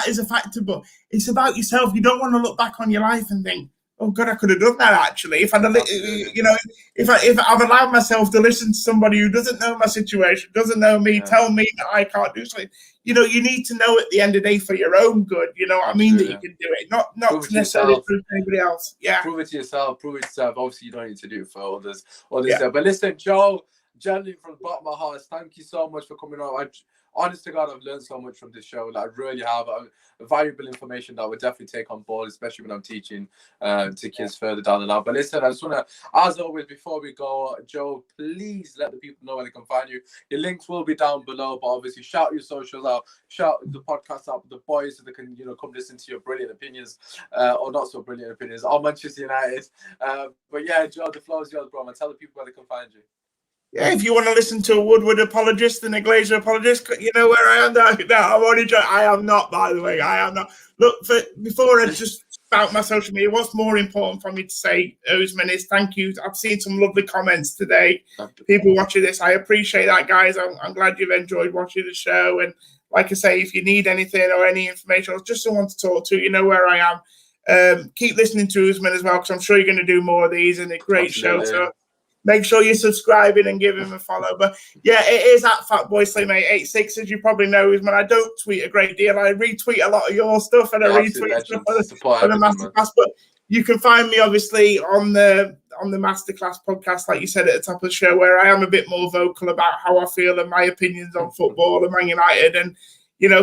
is a factor. But it's about yourself. You don't want to look back on your life and think, "Oh God, I could have done that." Actually, if I've allowed myself to listen to somebody who doesn't know my situation, doesn't know me, tell me that I can't do something, you need to know at the end of the day for your own good. You know what I mean? That you can do it, not to necessarily prove to anybody else. Yeah, prove it to yourself. Prove it to yourself. Obviously, you don't need to do it for others. But listen, Joe, genuinely from the bottom of my heart, thank you so much for coming on. Honest to God, I've learned so much from this show. Like, I really have valuable information that I would definitely take on board, especially when I'm teaching to kids further down the line. But listen, I just want to, as always, before we go, Joe, please let the people know where they can find you. Your links will be down below, but obviously shout your socials out, shout the podcast out, the boys, so they can come listen to your brilliant opinions, or not so brilliant opinions, on Manchester United. But yeah, Joe, the floor is yours, bro. And tell the people where they can find you. Yeah, if you want to listen to a Woodward apologist and a Glazer apologist, you know where I am. No, I'm only joking. I am not, by the way. I am not. Look, before I just spout my social media, what's more important for me to say, Usmaan, is thank you. I've seen some lovely comments today. People watching this, I appreciate that, guys. I'm glad you've enjoyed watching the show. And like I say, if you need anything or any information or just someone to talk to, you know where I am. Keep listening to Usmaan as well, because I'm sure you're going to do more of these, and a great show. So make sure you're subscribing and give him a follow. But yeah, it is at FatboySlim886, as you probably know, Usmaan. I don't tweet a great deal. I retweet a lot of your stuff, and I retweet stuff for the masterclass. But you can find me obviously on the masterclass podcast, like you said at the top of the show, where I am a bit more vocal about how I feel and my opinions on football and Man United. And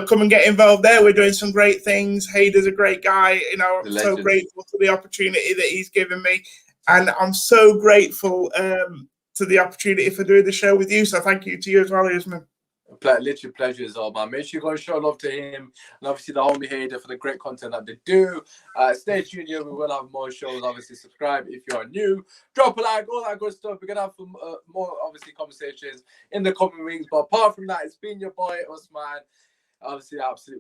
come and get involved there. We're doing some great things. Hayder's a great guy. I'm so grateful for the opportunity that he's given me. And I'm so grateful to the opportunity for doing the show with you. So thank you to you as well, Usmaan. Literally pleasure is all, man. Make sure you go and show love to him and obviously the homie Hayder for the great content that they do. Stay tuned here. We will have more shows. Obviously, subscribe if you are new. Drop a like, all that good stuff. We're going to have some more, obviously, conversations in the coming weeks. But apart from that, it's been your boy, Usmaan. Obviously, absolute